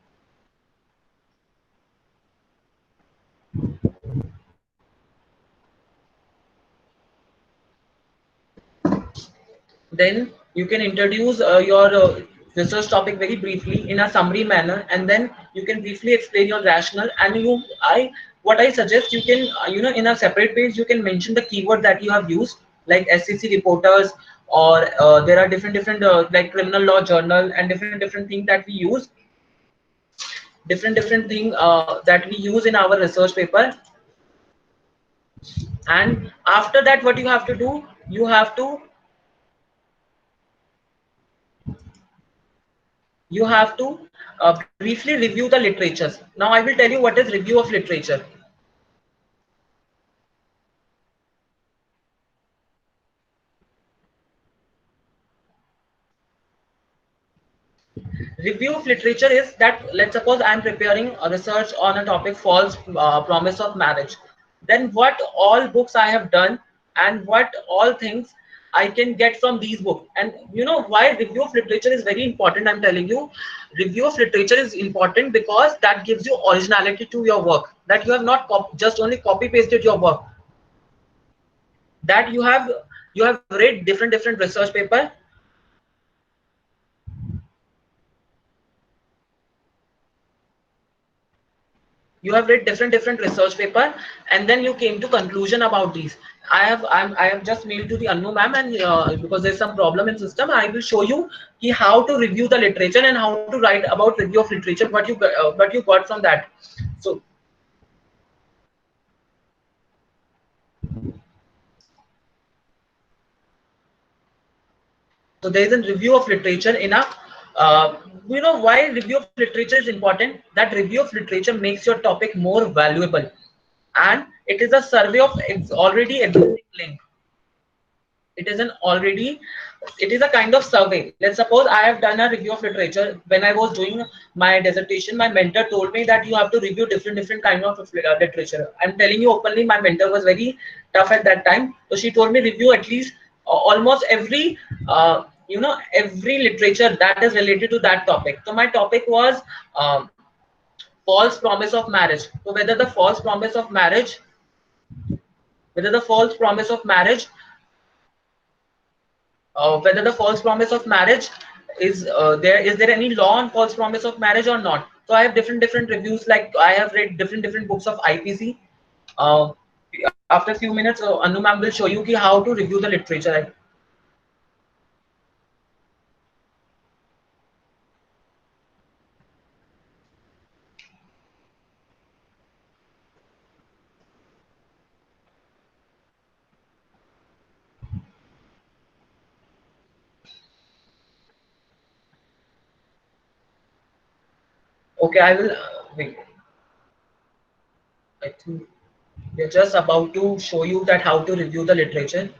Then you can introduce your research topic very briefly in a summary manner, and then you can briefly explain your rationale. And I what I suggest, you can in a separate page you can mention the keyword that you have used, like SEC reporters, or there are different like criminal law journal, and different thing that we use, different thing that we use in our research paper. And after that, what you have to do, you have to briefly review the literatures. Now I will tell you what is review of literature. Review of literature is that, let's suppose I am preparing a research on a topic, false promise of marriage. Then what all books I have done, and what all things I can get from these books. And you know why review of literature is very important. I'm telling you, review of literature is important because that gives you originality to your work, that you have not just only copy pasted your work, that you have read different research paper. You have read different research paper, and then you came to conclusion about these. I have just mailed to the Anu ma'am, and because there's some problem in system, I will show you how to review the literature and how to write about review of literature, what you got from that. So so there is a review of literature in a why review of literature is important. That review of literature makes your topic more valuable, and it is a survey of already existing link. It is an already it is a kind of survey. Let's suppose I have done a review of literature. When I was doing my dissertation, my mentor told me that you have to review different kind of literature. I'm telling you openly, my mentor was very tough at that time, so she told me review at least almost every literature that is related to that topic. So my topic was false promise of marriage. So whether the false promise of marriage whether the false promise of marriage is there any law on false promise of marriage or not. So I have different reviews, like I have read different books of IPC. uh, After a few minutes, Anu ma'am will show you how to review the literature. Okay, I will wait. I think we're just about to show you that how to review the literature.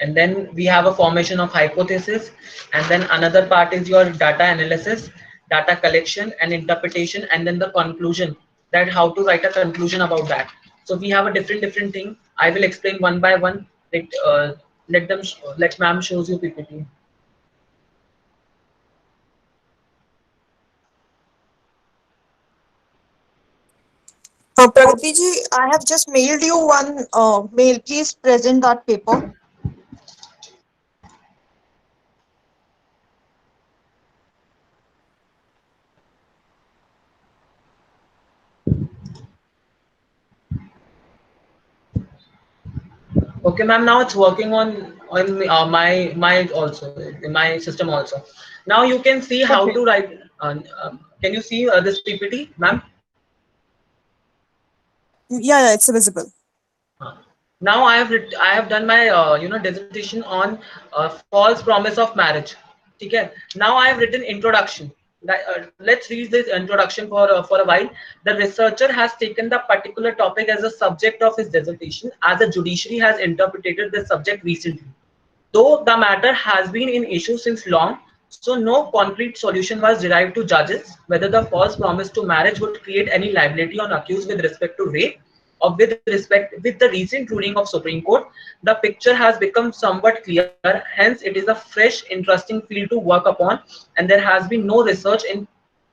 And then we have a formation of hypothesis, and then another part is your data analysis, data collection and interpretation, and then the conclusion, that how to write a conclusion about that. So we have a different thing. I will explain one by one. Let ma'am shows you PPT. Pragati ji, I have just mailed you one mail. Please present that paper. Okay ma'am, now it's working on my also, in my system also. Now you can see how to Okay. write. Can you see this PPT ma'am? Yeah, it's visible. Now I have done my dissertation on false promise of marriage. Okay. Now I have written introduction. Let's read this introduction for a while. The researcher has taken the particular topic as a subject of his dissertation, as the judiciary has interpreted the subject recently. Though the matter has been in issue since long, so no concrete solution was derived to judges whether the false promise to marriage would create any liability on accused with respect to rape, or with the recent ruling of Supreme Court. The picture has become somewhat clear. Hence, it is a fresh, interesting field to work upon, and there has been no research in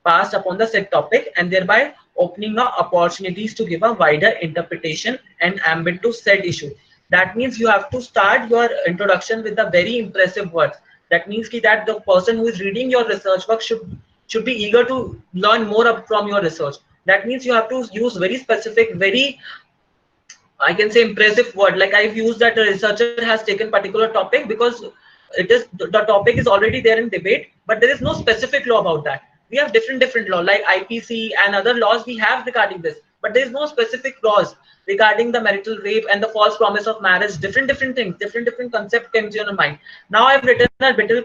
past upon the said topic, and thereby opening up opportunities to give a wider interpretation and ambit to said issue. That means you have to start your introduction with a very impressive words. That means that the person who is reading your research work should be eager to learn more up from your research. That means you have to use very specific, very, I can say, impressive word. Like I've used that a researcher has taken particular topic because the topic is already there in debate, but there is no specific law about that. We have different law like IPC and other laws we have regarding this, but there is no specific laws regarding the marital rape and the false promise of marriage. Different things, different concept comes in your mind. Now I've written a little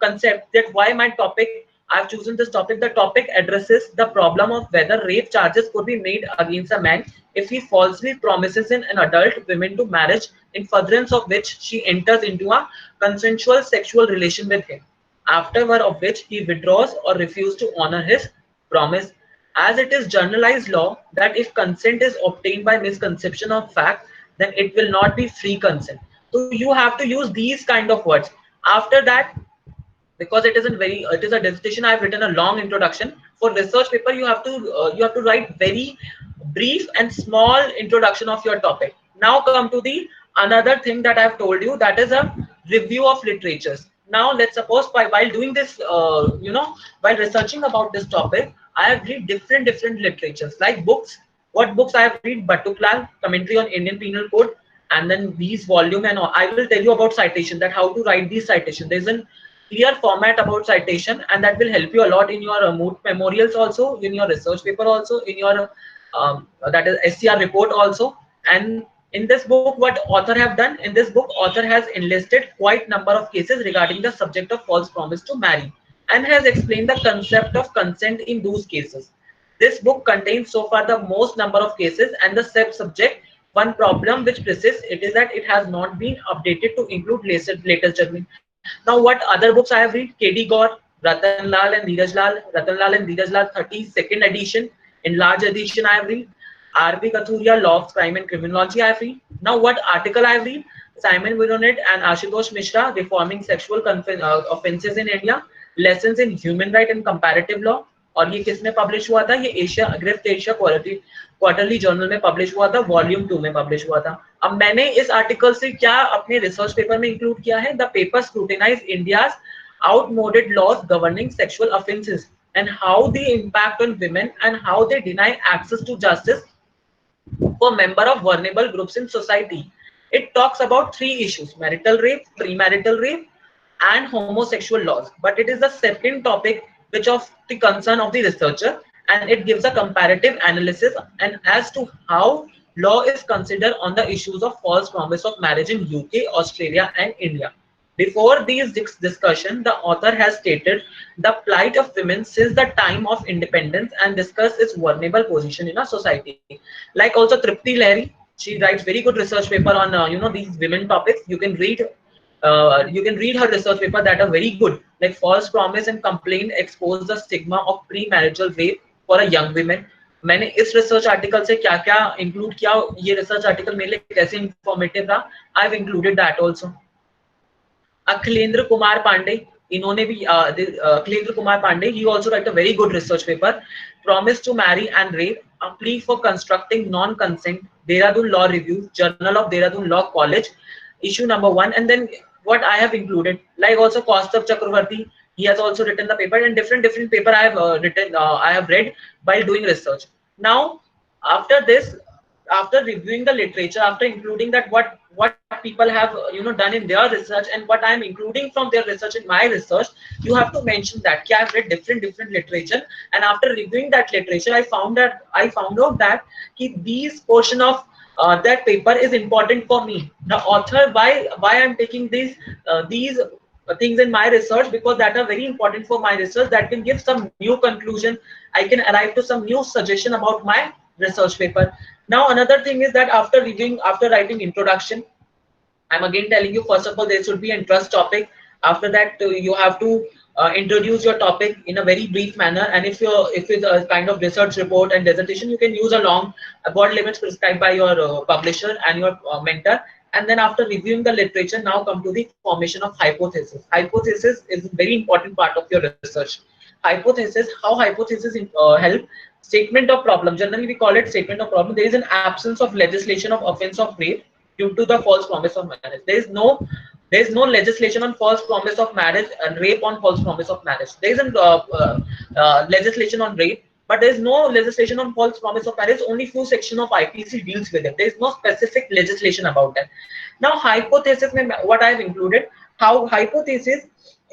concept that why my topic. I've chosen this topic. The topic addresses the problem of whether rape charges could be made against a man if he falsely promises an adult woman to marriage, in furtherance of which she enters into a consensual sexual relation with him, afterward of which he withdraws or refuses to honor his promise. As it is generalized law that if consent is obtained by misconception of fact, then it will not be free consent. So you have to use these kind of words. After that, because it is a dissertation, I've written a long introduction. For research paper you have to write very brief and small introduction of your topic. Now come to the another thing that I've told you, that is a review of literatures. Now let's suppose while doing this, while researching about this topic, I have read different literatures like books. What books I have read? Batuklal commentary on Indian penal code, and then these volume, and all. I will tell you about citation, that how to write these citation. There's a clear format about citation, and that will help you a lot in your moot memorials also, in your research paper also, in your that is SCR report also. And in this book, what author have done, in this book author has enlisted quite number of cases regarding the subject of false promise to marry, and has explained the concept of consent in those cases. This book contains so far the most number of cases and the subject. One problem which persists, it is that it has not been updated to include latest judgment. Now, what other books I have read? K.D. Gore, Ratan Lal and Dheeraj Lal, Ratan Lal and Dheeraj Lal 32nd edition. In large edition I have read. R.B. Kathuria, Law of Crime and Criminology I have read. Now, what article I have read? Simon Vironet and Ashutosh Mishra, Reforming Sexual Offences in India, Lessons in Human Right and Comparative Law. और ये किसमें publish हुआ था? ये Asia ग्रिफ्ट Asia quarterly journal में publish हुआ था, volume 2 में पब्लिश हुआ था. अब मैंने इस आर्टिकल से क्या अपने रिसर्च पेपर में इंक्लूड किया है? The paper scrutinise India's outmoded laws governing sexual offences and how they impact on women and how they deny access to justice for member of vulnerable groups in society. It talks about 3 issues: marital rape, premarital rape, and homosexual laws. But it is the second topic which of the concern of the researcher, and it gives a comparative analysis and as to how law is considered on the issues of false promise of marriage in UK, Australia, and India. Before these discussion, the author has stated the plight of women since the time of independence and discussed its vulnerable position in our society. Like also Tripti Lahiri, she writes very good research paper on these women topics. You can read her research paper that are very good. Like false promise and complaint expose the stigma of premarital rape for a young women. मैंने इस research article से क्या क्या include किया, ये research article मेरे लिए कैसे इंफॉर्मेटिव रहा, I have included that also. Akhilendra Kumar Pandey, इन्होंने भी Akhilendra Kumar Pandey, he also write a very good research paper, Promise to Marry and Rape, a plea for constructing non-consent, Dehradun Law Review, Journal of Dehradun Law College, issue number 1. And then what I have included, like also Kaustav Chakravarti, he has also written the paper, and different paper I have I have read while doing research. Now, after this, after reviewing the literature, after including that what people have done in their research and what I am including from their research in my research, you have to mention that I have read different literature, and after reviewing that literature, I found out that these portion of that paper is important for me. The author, why I am taking these things in my research, because that are very important for my research, that can give some new conclusion. I can arrive to some new suggestion about my research paper. Now another thing is that after writing introduction, I'm again telling you, first of all, there should be an interest topic. After that, you have to introduce your topic in a very brief manner. And if it's a kind of research report and dissertation, you can use a long broad limits prescribed by your publisher and your mentor. And then after reviewing the literature, now come to the formation of hypothesis. Hypothesis is a very important part of your research. Hypothesis, how hypothesis help? Statement of problem. Generally, we call it statement of problem. There is an absence of legislation of offense of rape due to the false promise of marriage. There is no legislation on false promise of marriage and rape on false promise of marriage. There is a legislation on rape, but there is no legislation on false promise of marriage. Only few section of IPC deals with it. There is no specific legislation about that. Now, hypothesis, what I have included, how hypothesis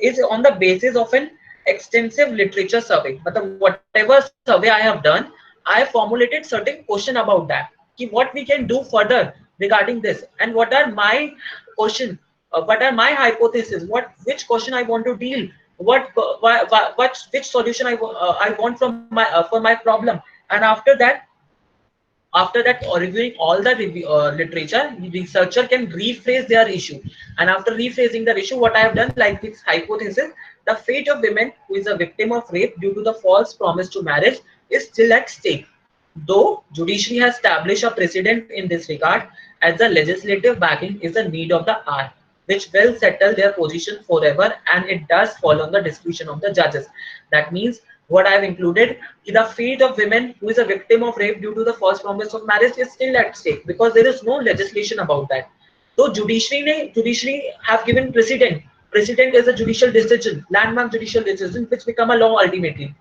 is on the basis of an extensive literature survey. But whatever survey I have done, I have formulated certain question about that. What we can do further regarding this, and what are my question, what are my hypothesis, which question I want to deal, which solution I want from my for my problem, and after that reviewing all the literature, the researcher can rephrase their issue, and after rephrasing the issue, what I have done, like this hypothesis, the fate of women who is a victim of rape due to the false promise to marriage is still at stake, though judiciary has established a precedent in this regard, as the legislative backing is the need of the hour, which will settle their position forever, and it does fall on the discretion of the judges. That means what I have included, the fate of women who is a victim of rape due to the false promise of marriage is still at stake because there is no legislation about that. So judiciary have given precedent. Precedent is a judicial decision, landmark judicial decision, which become a law ultimately.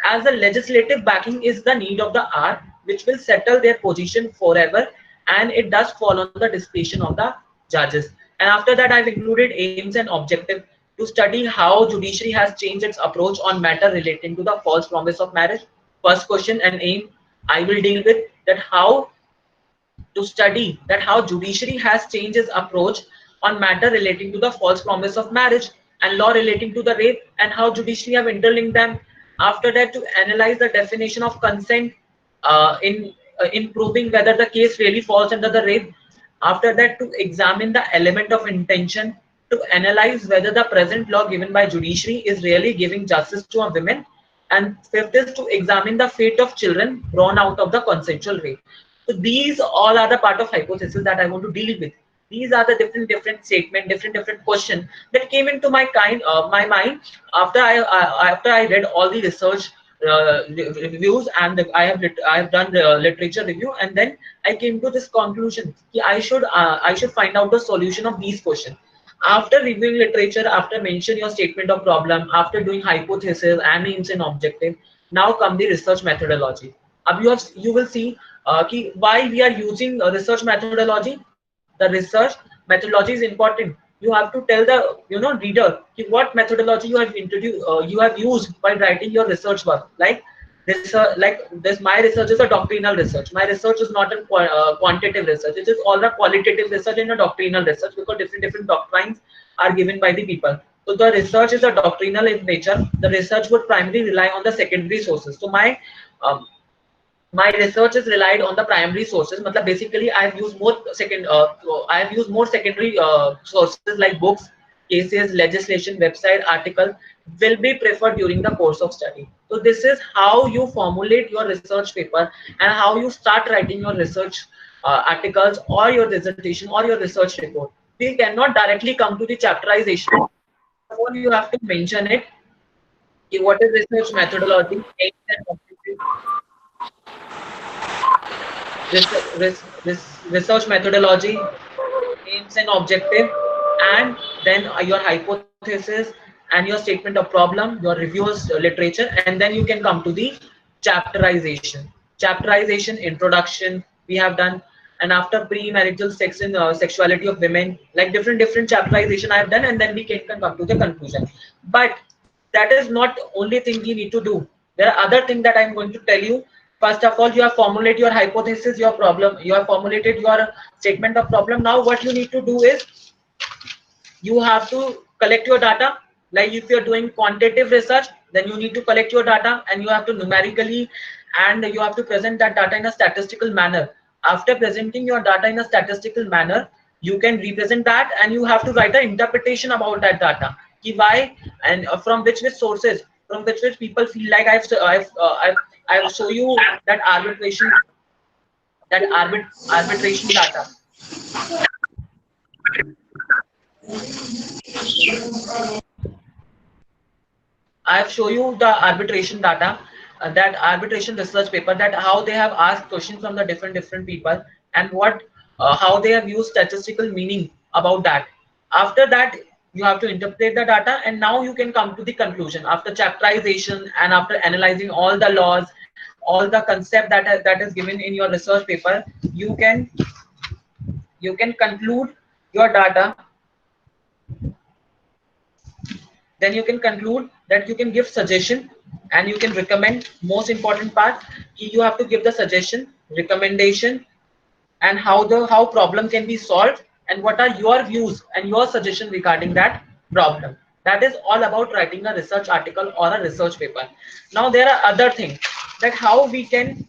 As the legislative backing is the need of the hour, which will settle their position forever, and it does fall on the discretion of the judges. And after that, I've included aims and objective to study how judiciary has changed its approach on matter relating to the false promise of marriage. First question and aim I will deal with, that how to study that how judiciary has changed its approach on matter relating to the false promise of marriage and law relating to the rape, and how judiciary have interlinked them. After that, to analyze the definition of consent in proving whether the case really falls under the rape. After that, to examine the element of intention, to analyze whether the present law given by judiciary is really giving justice to a woman. And fifth is to examine the fate of children born out of the consensual rape. So these all are the part of hypothesis that I want to deal with. These are the different statement, different question that came into my mind after I read all the research reviews, and I have done the literature review, and then I came to this conclusion. I should find out the solution of these questions. After reviewing literature, after mention your statement of problem, after doing hypothesis and aims and objective, now come the research methodology. अब you will see why we are using research methodology. The research methodology is important. You have to tell the reader what methodology you have introduced, you have used while writing your research work. Like this, my research is a doctrinal research. My research is not a quantitative research. It is all the qualitative research and a doctrinal research, because different doctrines are given by the people. So the research is a doctrinal in nature. The research would primarily rely on the secondary sources. So um, my research is relied on the primary sources. Matlab basically I have used more secondary sources like books, cases, legislation, website, article will be preferred during the course of study. So this is how you formulate your research paper and how you start writing your research articles or your dissertation or your research report. We cannot directly come to the chapterization. Before you have to mention it, what is research methodology, aims and objectives, research methodology, aims and objective, and then your hypothesis and your statement of problem, your reviews, literature, and then you can come to the chapterization. Chapterization, introduction we have done, and after premarital sex and sexuality of women, like different chapterization I have done, and then we can come to the conclusion. But that is not only thing you need to do. There are other things that I'm going to tell you. First of all, you have formulated your hypothesis, your problem, you have formulated your statement of problem. Now what you need to do is you have to collect your data. Like if you're doing quantitative research, then you need to collect your data and you have to numerically, and you have to present that data in a statistical manner. After presenting your data in a statistical manner, you can represent that, and you have to write an interpretation about that data. Why and from which sources, from which people feel like I've show you that arbitration data. I have shown you the arbitration data, that arbitration research paper, that how they have asked questions from the different people, and what how they have used statistical meaning about that. After that, you have to interpret the data, and now you can come to the conclusion after chapterization and after analyzing all the laws, all the concept that is given in your research paper. You can conclude your data. Then you can conclude that you can give suggestion and you can recommend. Most important part, you have to give the suggestion, recommendation, and how problem can be solved, and what are your views and your suggestion regarding that problem. That is all about writing a research article or a research paper. Now there are other things, that how we can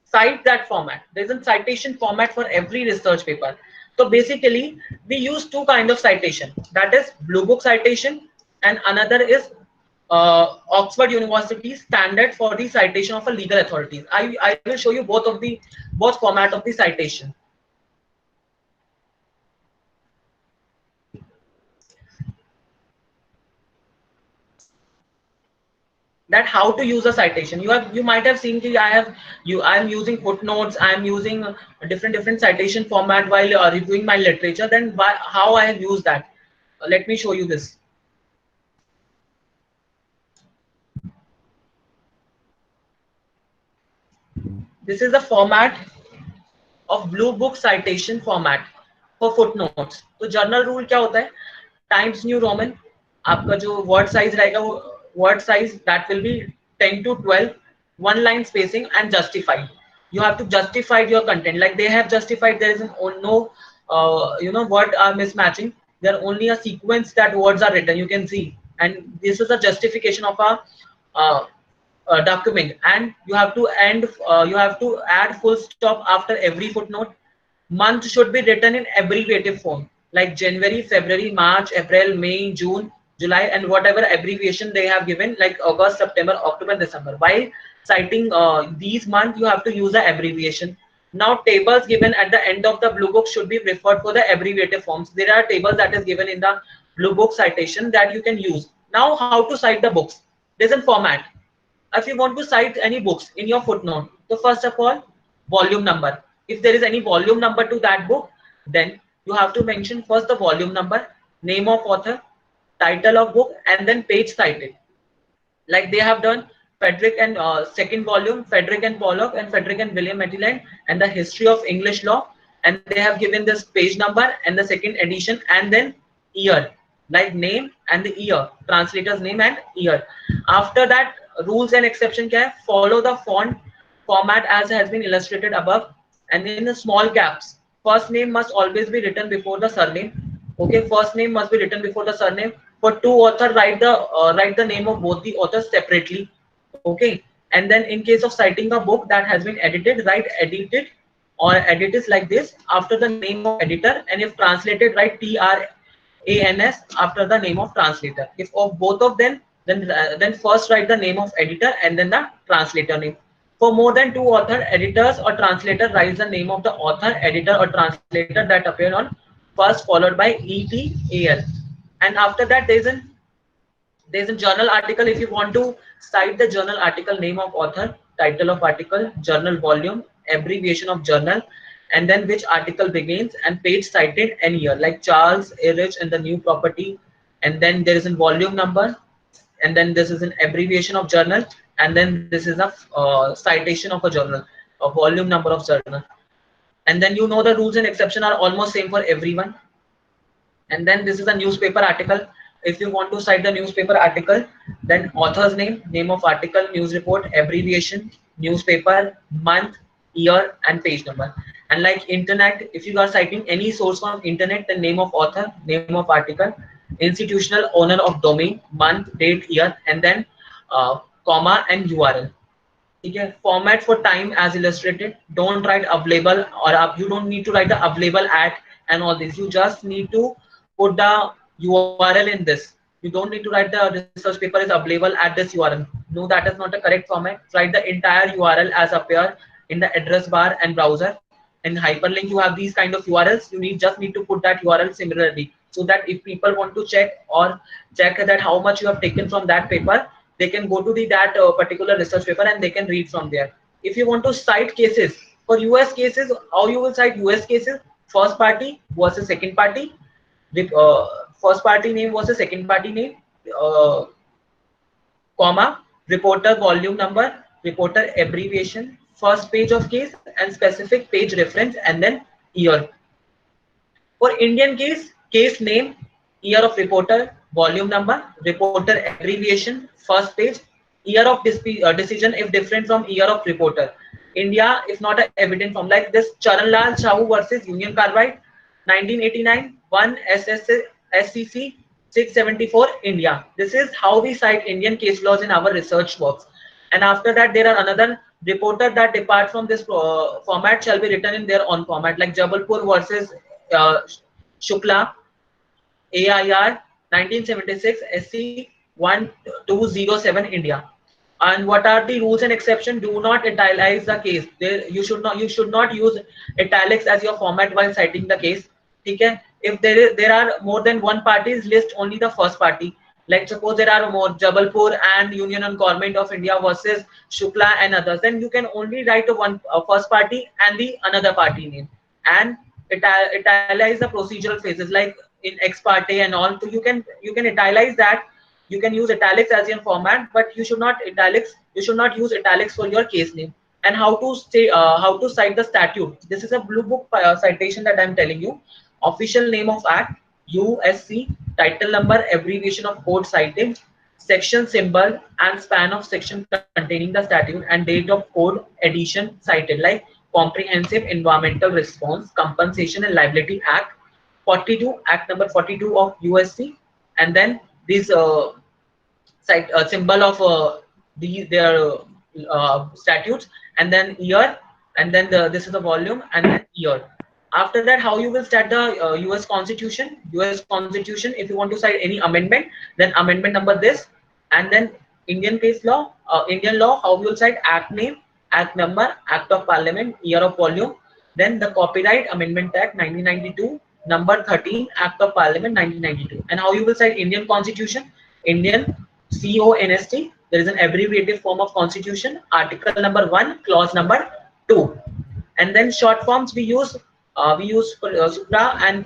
cite that format. There's a citation format for every research paper. So basically, we use two kind of citation. That is Blue Book citation, and another is Oxford University standard for the citation of a legal authorities. I will show you both format of the citation. That how to use a citation. You might have seen that I'm using footnotes, I'm using different citation format while reviewing my literature. Then how I have used that, let me show you this. This is the format of Blue Book citation format for footnotes. तो journal rule क्या होता है? Times new Roman, आपका जो word size रहेगा वो word size that will be 10 to 12, one line spacing, and justified. You have to justify your content. Like they have justified, there is no word are mismatching. There are only a sequence that words are written. You can see, and this is a justification of a uh, document. And you have to add full stop after every footnote. Month should be written in abbreviative form, like January, February, March, April, May, June, July, and whatever abbreviation they have given, like August, September, October, December. While citing these months, you have to use the abbreviation. Now tables given at the end of the Blue Book should be referred for the abbreviative forms. There are tables that is given in the Blue Book citation that you can use. Now how to cite the books? There's a format. If you want to cite any books in your footnote, so first of all, volume number. If there is any volume number to that book, then you have to mention first the volume number, name of author, title of book, and then page cited. Like they have done Frederick and second volume, Frederick and Pollock and Frederick and William Maitland and the history of English law, and they have given this page number and the second edition and then year, like name and the year, translator's name and year. After that, rules and exception kya hai? Follow the font format as has been illustrated above, and in the small caps, first name must always be written before the surname. Okay, first name must be written before the surname. For two author, write the name of both the authors separately. Okay, and then in case of citing a book that has been edited, write edited or editors like this after the name of editor, and if translated, write TRANS after the name of translator. If of both of them, then first write the name of editor and then the translator name. For more than two author, editors or translator, writes the name of the author, editor or translator that appear on first followed by ETAL. And after that, there's a journal article. If you want to cite the journal article, name of author, title of article, journal volume, abbreviation of journal, and then which article begins, and page cited and year, like Charles Erich and the New Property, and then there is a volume number, and then this is an abbreviation of journal, and then this is a citation of a journal, a volume number of journal. And then the rules and exception are almost same for everyone. And then this is a newspaper article. If you want to cite the newspaper article, then author's name, name of article, news report, abbreviation, newspaper, month, year, and page number. And like internet, if you are citing any source from internet, the name of author, name of article, institutional owner of domain, month, date, year, and then comma and URL. Okay, format for time as illustrated. Don't write available, or you don't need to write the available at and all this. You just need to put the URL in this. You don't need to write the research paper is available at this URL. No, that is not a correct format. Write the entire URL as appear in the address bar and browser. In hyperlink, you have these kind of URLs. You just need to put that URL similarly. so that if people want to check or check that how much you have taken from that paper, they can go to the that particular research paper and they can read from there. If you want to cite cases for US cases, how you will cite US cases? First party versus second party, the first party name versus second party name, uh, comma, reporter volume number, reporter abbreviation, first page of case and specific page reference, and then year. For Indian case, case name, year of reporter, volume number, reporter abbreviation, first page, year of decision if different from year of reporter. India, if not an evident form, like this Charanlal Sahu versus Union Carbide, 1989, 1 SCC 674 India. This is how we cite Indian case laws in our research works. And after that, there are another reporter that depart from this format shall be written in their own format, like Jabalpur versus uh, Shukla, AIR 1976 SC 1207 India. And what are the rules and exceptions? Do not italicize the case. You should not use italics as your format while citing the case. Okay? If there are more than one parties, list only the first party. Like suppose there are more Jabalpur and Union and Government of India versus Shukla and others, then you can only write a first party and the another party name, and italize the procedural phases like in ex parte and all. So you can italize that. You can use italics as your format, but you should not use italics for your case name. And how to cite the statute. This is a blue book citation that I'm telling you. Official name of act, USC, title number, abbreviation of code cited, section symbol and span of section containing the statute, and date of code edition cited, like Comprehensive Environmental Response Compensation and Liability Act 42, Act number 42 of USC, and then this symbol of their statutes, and then year, and then this is the volume, and then year. After that, how you will start the US Constitution? US Constitution, if you want to cite any amendment, then amendment number this, and then Indian case law, Indian law, how you will cite act name, act number, act of parliament, year of volume, then the Copyright Amendment Act 1992, number 13, Act of Parliament 1992. And how you will cite Indian Constitution? Indian, CONST. There is an abbreviated form of Constitution. Article number 1, clause number 2. And then short forms we use for Supra and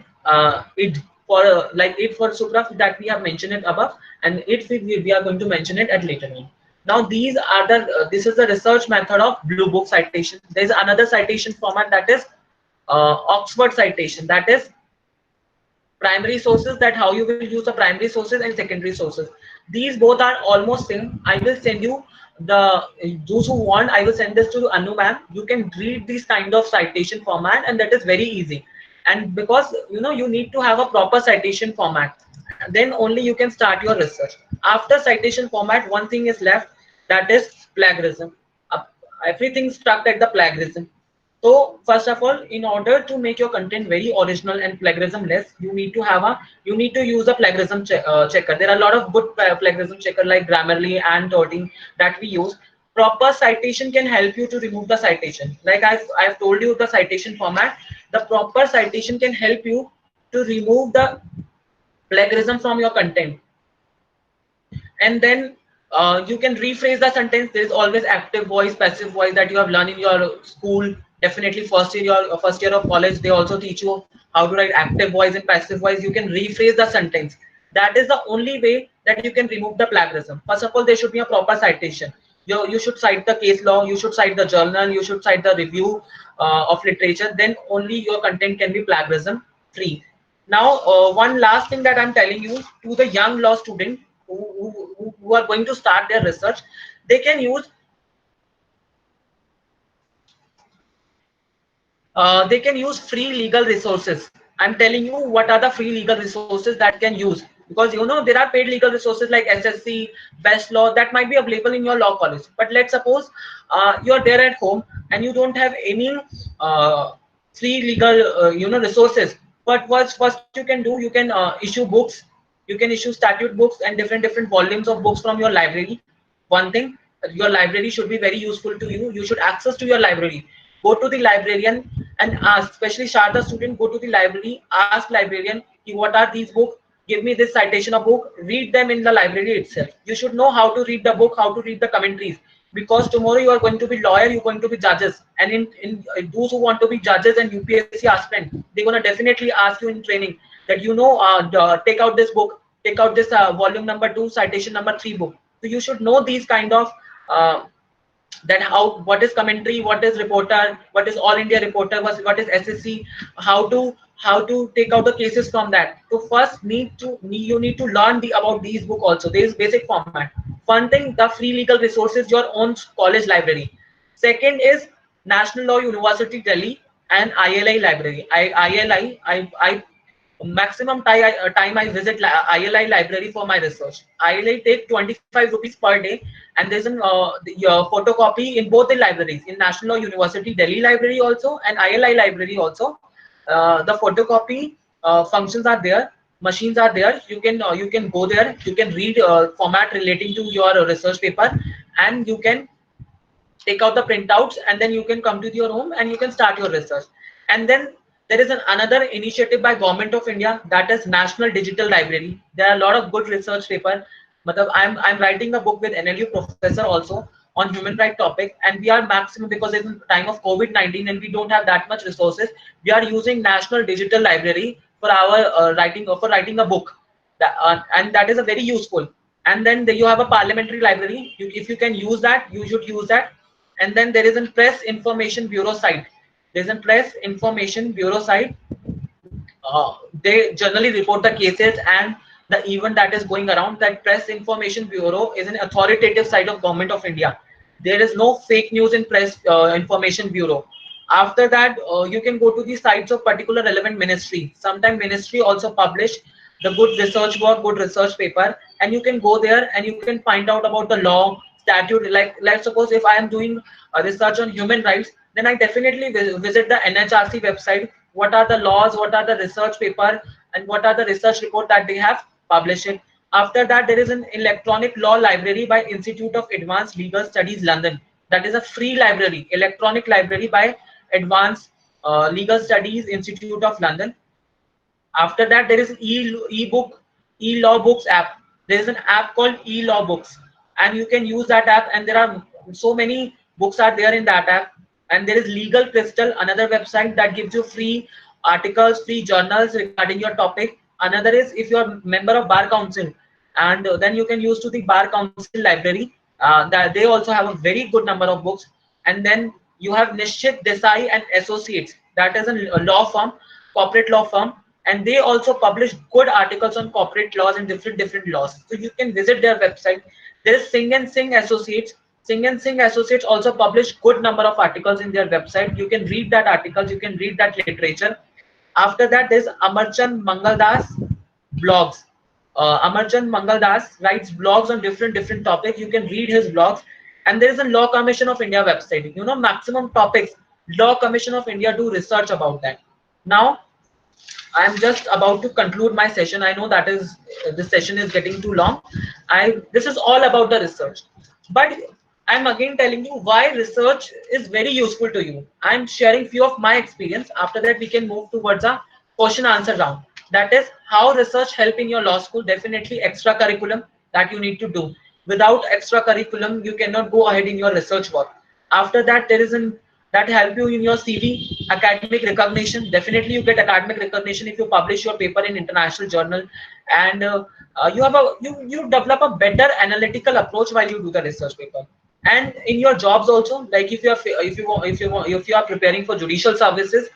id for like id for Supra that we have mentioned it above, and id we are going to mention it at later on. Now these are the this is the research method of blue book citation. There is another citation format, that is Oxford citation, that is primary sources, that how you will use the primary sources and secondary sources. These both are almost same. I will send you the those who want, I will send this to Anu ma'am. You can read this kind of citation format, and that is very easy. And because you need to have a proper citation format, then only you can start your research. After citation format, one thing is left, that is plagiarism. Everything stuck at the plagiarism. So first of all, in order to make your content very original and plagiarism less, you need to use a plagiarism checker. There are a lot of good plagiarism checker like Grammarly and Toting that we use. Proper citation can help you to remove the citation. Like I've told you the citation format. The proper citation can help you to remove the plagiarism from your content. And then you can rephrase the sentence. There is always active voice, passive voice that you have learned in your school. Definitely first year of college, they also teach you how to write active voice and passive voice. You can rephrase the sentence. That is the only way that you can remove the plagiarism. First of all, there should be a proper citation. You should cite the case law, you should cite the journal, you should cite the review of literature. Then only your content can be plagiarism free. Now, one last thing that I'm telling you to the young law student who are going to start their research, they can use free legal resources. I'm telling you what are the free legal resources that can use, because there are paid legal resources like SSC, Best Law, that might be available in your law college. But let's suppose you're there at home and you don't have any free legal resources. But what first you can do, you can issue books, you can issue statute books and different volumes of books from your library. One thing, your library should be very useful to you. You should access to your library. Go to the librarian and ask, especially Sharda student, go to the library, ask librarian what are these books, give me this citation of book, read them in the library itself. You should know how to read the book, how to read the commentaries, because tomorrow you are going to be lawyer, you're going to be judges, and in those who want to be judges and UPSC aspirant, they're going to definitely ask you in training that take out this book, take out this volume number 2 citation number 3 book. So you should know these kind of uh, that how, what is commentary, what is reporter, what is all India reporter, what is SSC, how to take out the cases from that. So first you need to learn about these book also. There is basic format. One thing, the free legal resources, your own college library. Second is National Law University Delhi and ILI library. I maximum time I visit ILI library for my research. ILI take 25 rupees per day, and there's an your photocopy in both the libraries, in National Law University Delhi library also and ILI library also. The photocopy functions are there, machines are there. You can go there, you can read format relating to your research paper, and you can take out the printouts, and then you can come to your home and you can start your research. And then there is another initiative by Government of India, that is National Digital Library. There are a lot of good research paper. I'm writing a book with NLU professor also on human right topic, and we are maximum, because it's in time of COVID-19 and we don't have that much resources, we are using National Digital Library for our writing a book. And that is a very useful. And then you have a parliamentary library. If you can use that, you should use that. And then there is a Press Information Bureau site. There's a Press Information Bureau site. They generally report the cases and the event that is going around. That Press Information Bureau is an authoritative site of Government of India. There is no fake news in Press Information Bureau. After that, you can go to the sites of particular relevant ministry. Sometimes ministry also publish the good research work, good research paper, and you can go there and you can find out about the law, statute. Like let's suppose if I am doing research on human rights, then I definitely visit the NHRC website. What are the laws, what are the research paper, and what are the research report that they have published it. After that, there is an electronic law library by Institute of Advanced Legal Studies, London. That is a free library, electronic library by Advanced Legal Studies Institute of London. After that, there is e-book, e-law books app. There is an app called e-law books, and you can use that app, and there are so many books are there in that app. And there is Legal Crystal, another website that gives you free articles, free journals regarding your topic. Another is if you are member of Bar Council, and then you can use to the Bar Council library. That they also have a very good number of books. And then you have Nishchit Desai and Associates. That is a law firm, corporate law firm, and they also publish good articles on corporate laws and different laws. So you can visit their website. There is Singh and Singh Associates. Singh and Singh Associates also publish good number of articles in their website. You can read that articles, you can read that literature. After that, there's Amarchand Mangaldas blogs. Amarchand Mangaldas writes blogs on different topics. You can read his blogs. And there is a Law Commission of India website. You know, maximum topics. Law Commission of India do research about that. Now, I'm just about to conclude my session. I know that is this session is getting too long. This is all about the research, but I'm again telling you why research is very useful to you. I'm sharing few of my experience. After that, we can move towards a question answer round. That is how research help in your law school. Definitely extra curriculum that you need to do. Without extra curriculum, you cannot go ahead in your research work. After that, there is an that help you in your CV, academic recognition. Definitely you get academic recognition if you publish your paper in international journal, and you develop a better analytical approach while you do the research paper. And in your jobs also, like if you are preparing for judicial services,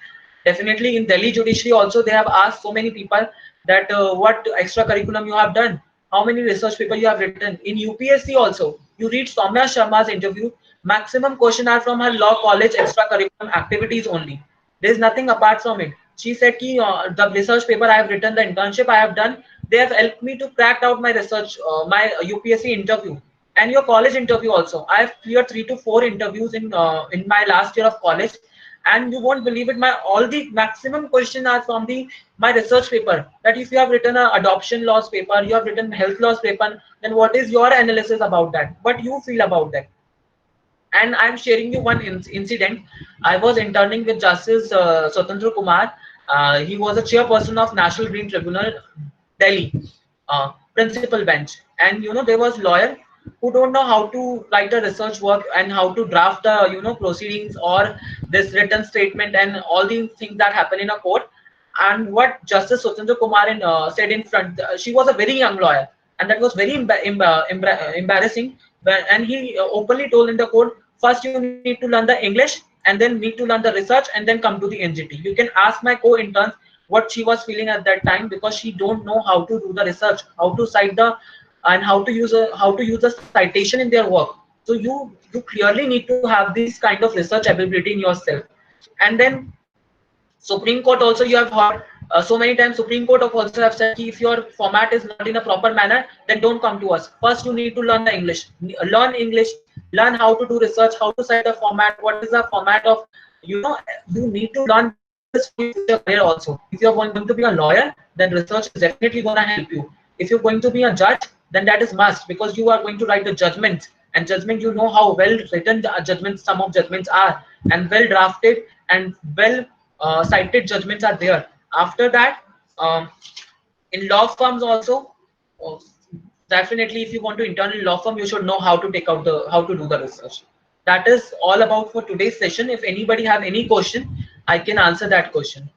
definitely in Delhi judiciary also they have asked so many people that what extra curriculum you have done, how many research paper you have written. In UPSC also, you read Soumya Sharma's interview. Maximum question are from her law college extra curriculum activities only. There is nothing apart from it. She said ki, the research paper I have written, the internship I have done, they have helped me to crack out my research, my UPSC interview and your college interview also. I have cleared 3 to 4 interviews in my last year of college, and you won't believe it. My all the maximum questions are from the my research paper. That if you have written an adoption laws paper, you have written health laws paper, then what is your analysis about that? What you feel about that? And I'm sharing you one incident. I was interning with Justice Swatantra Kumar, He was a chairperson of National Green Tribunal, Delhi, principal bench. And there was lawyer who don't know how to write a research work and how to draft the proceedings or this written statement and all the things that happen in a court. And what Justice Swatendra Kumar said in front, she was a very young lawyer, and that was very embarrassing. And he openly told in the court, first you need to learn the English, and then need to learn the research, and then come to the NGT. You can ask my co-interns what she was feeling at that time, because she don't know how to do the research, how to cite the, and how to use a citation in their work. So you clearly need to have this kind of research ability in yourself. And then Supreme Court also, you have heard so many times, Supreme Court of also have said if your format is not in a proper manner, then don't come to us. First, you need to learn the English. Learn English, learn how to do research, how to cite the format, what is the format of, you need to learn this for your future career also. If you're going to be a lawyer, then research is definitely going to help you. If you're going to be a judge, then that is must, because you are going to write the judgments. And judgment, you know how well written the judgments, some of judgments are, and well drafted and well cited judgments are there. After that, in law firms also, uh, definitely if you want to intern in law firm, you should know how to take out the, how to do the research. That is all about for today's session. If anybody have any question, I can answer that question.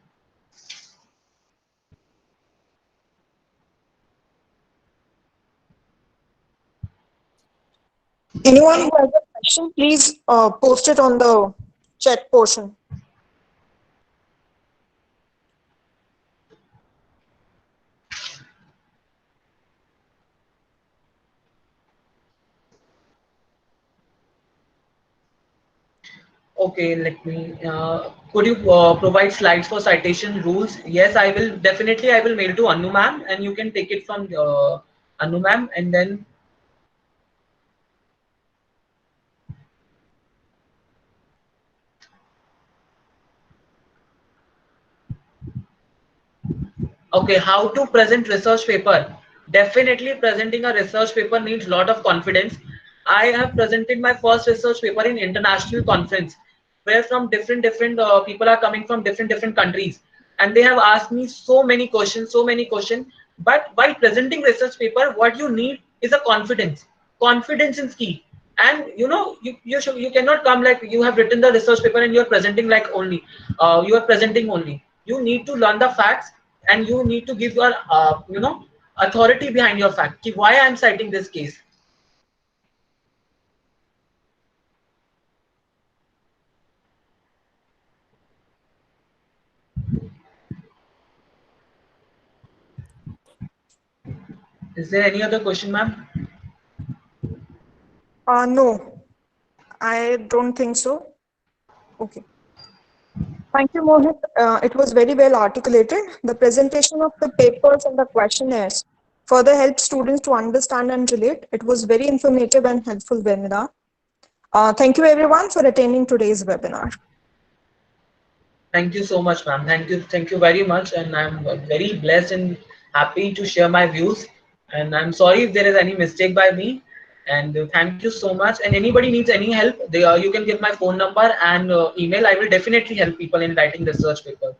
Anyone who has a question, please post it on the chat portion. Okay, let me. Could you provide slides for citation rules? Yes, I will definitely. I will mail to Anu ma'am, and you can take it from Anu ma'am, and then. Okay, how to present research paper? Definitely, presenting a research paper needs a lot of confidence. I have presented my first research paper in international conference, where from different people are coming from different countries, and they have asked me so many questions, so many questions. But while presenting research paper, what you need is a confidence. Confidence is key. And you cannot come like you have written the research paper and you are presenting like only you are presenting only. You need to learn the facts, and you need to give your authority behind your fact. Why I am citing this case. Is there any other question, ma'am? No, I don't think so. Okay. Thank you, Mohit. It was very well articulated. The presentation of the papers and the questionnaires further helped students to understand and relate. It was very informative and helpful webinar. Thank you, everyone, for attending today's webinar. Thank you so much, ma'am. Thank you very much, and I'm very blessed and happy to share my views. And I'm sorry if there is any mistake by me. And thank you so much. And anybody needs any help, you can give my phone number and email. I will definitely help people in writing research paper.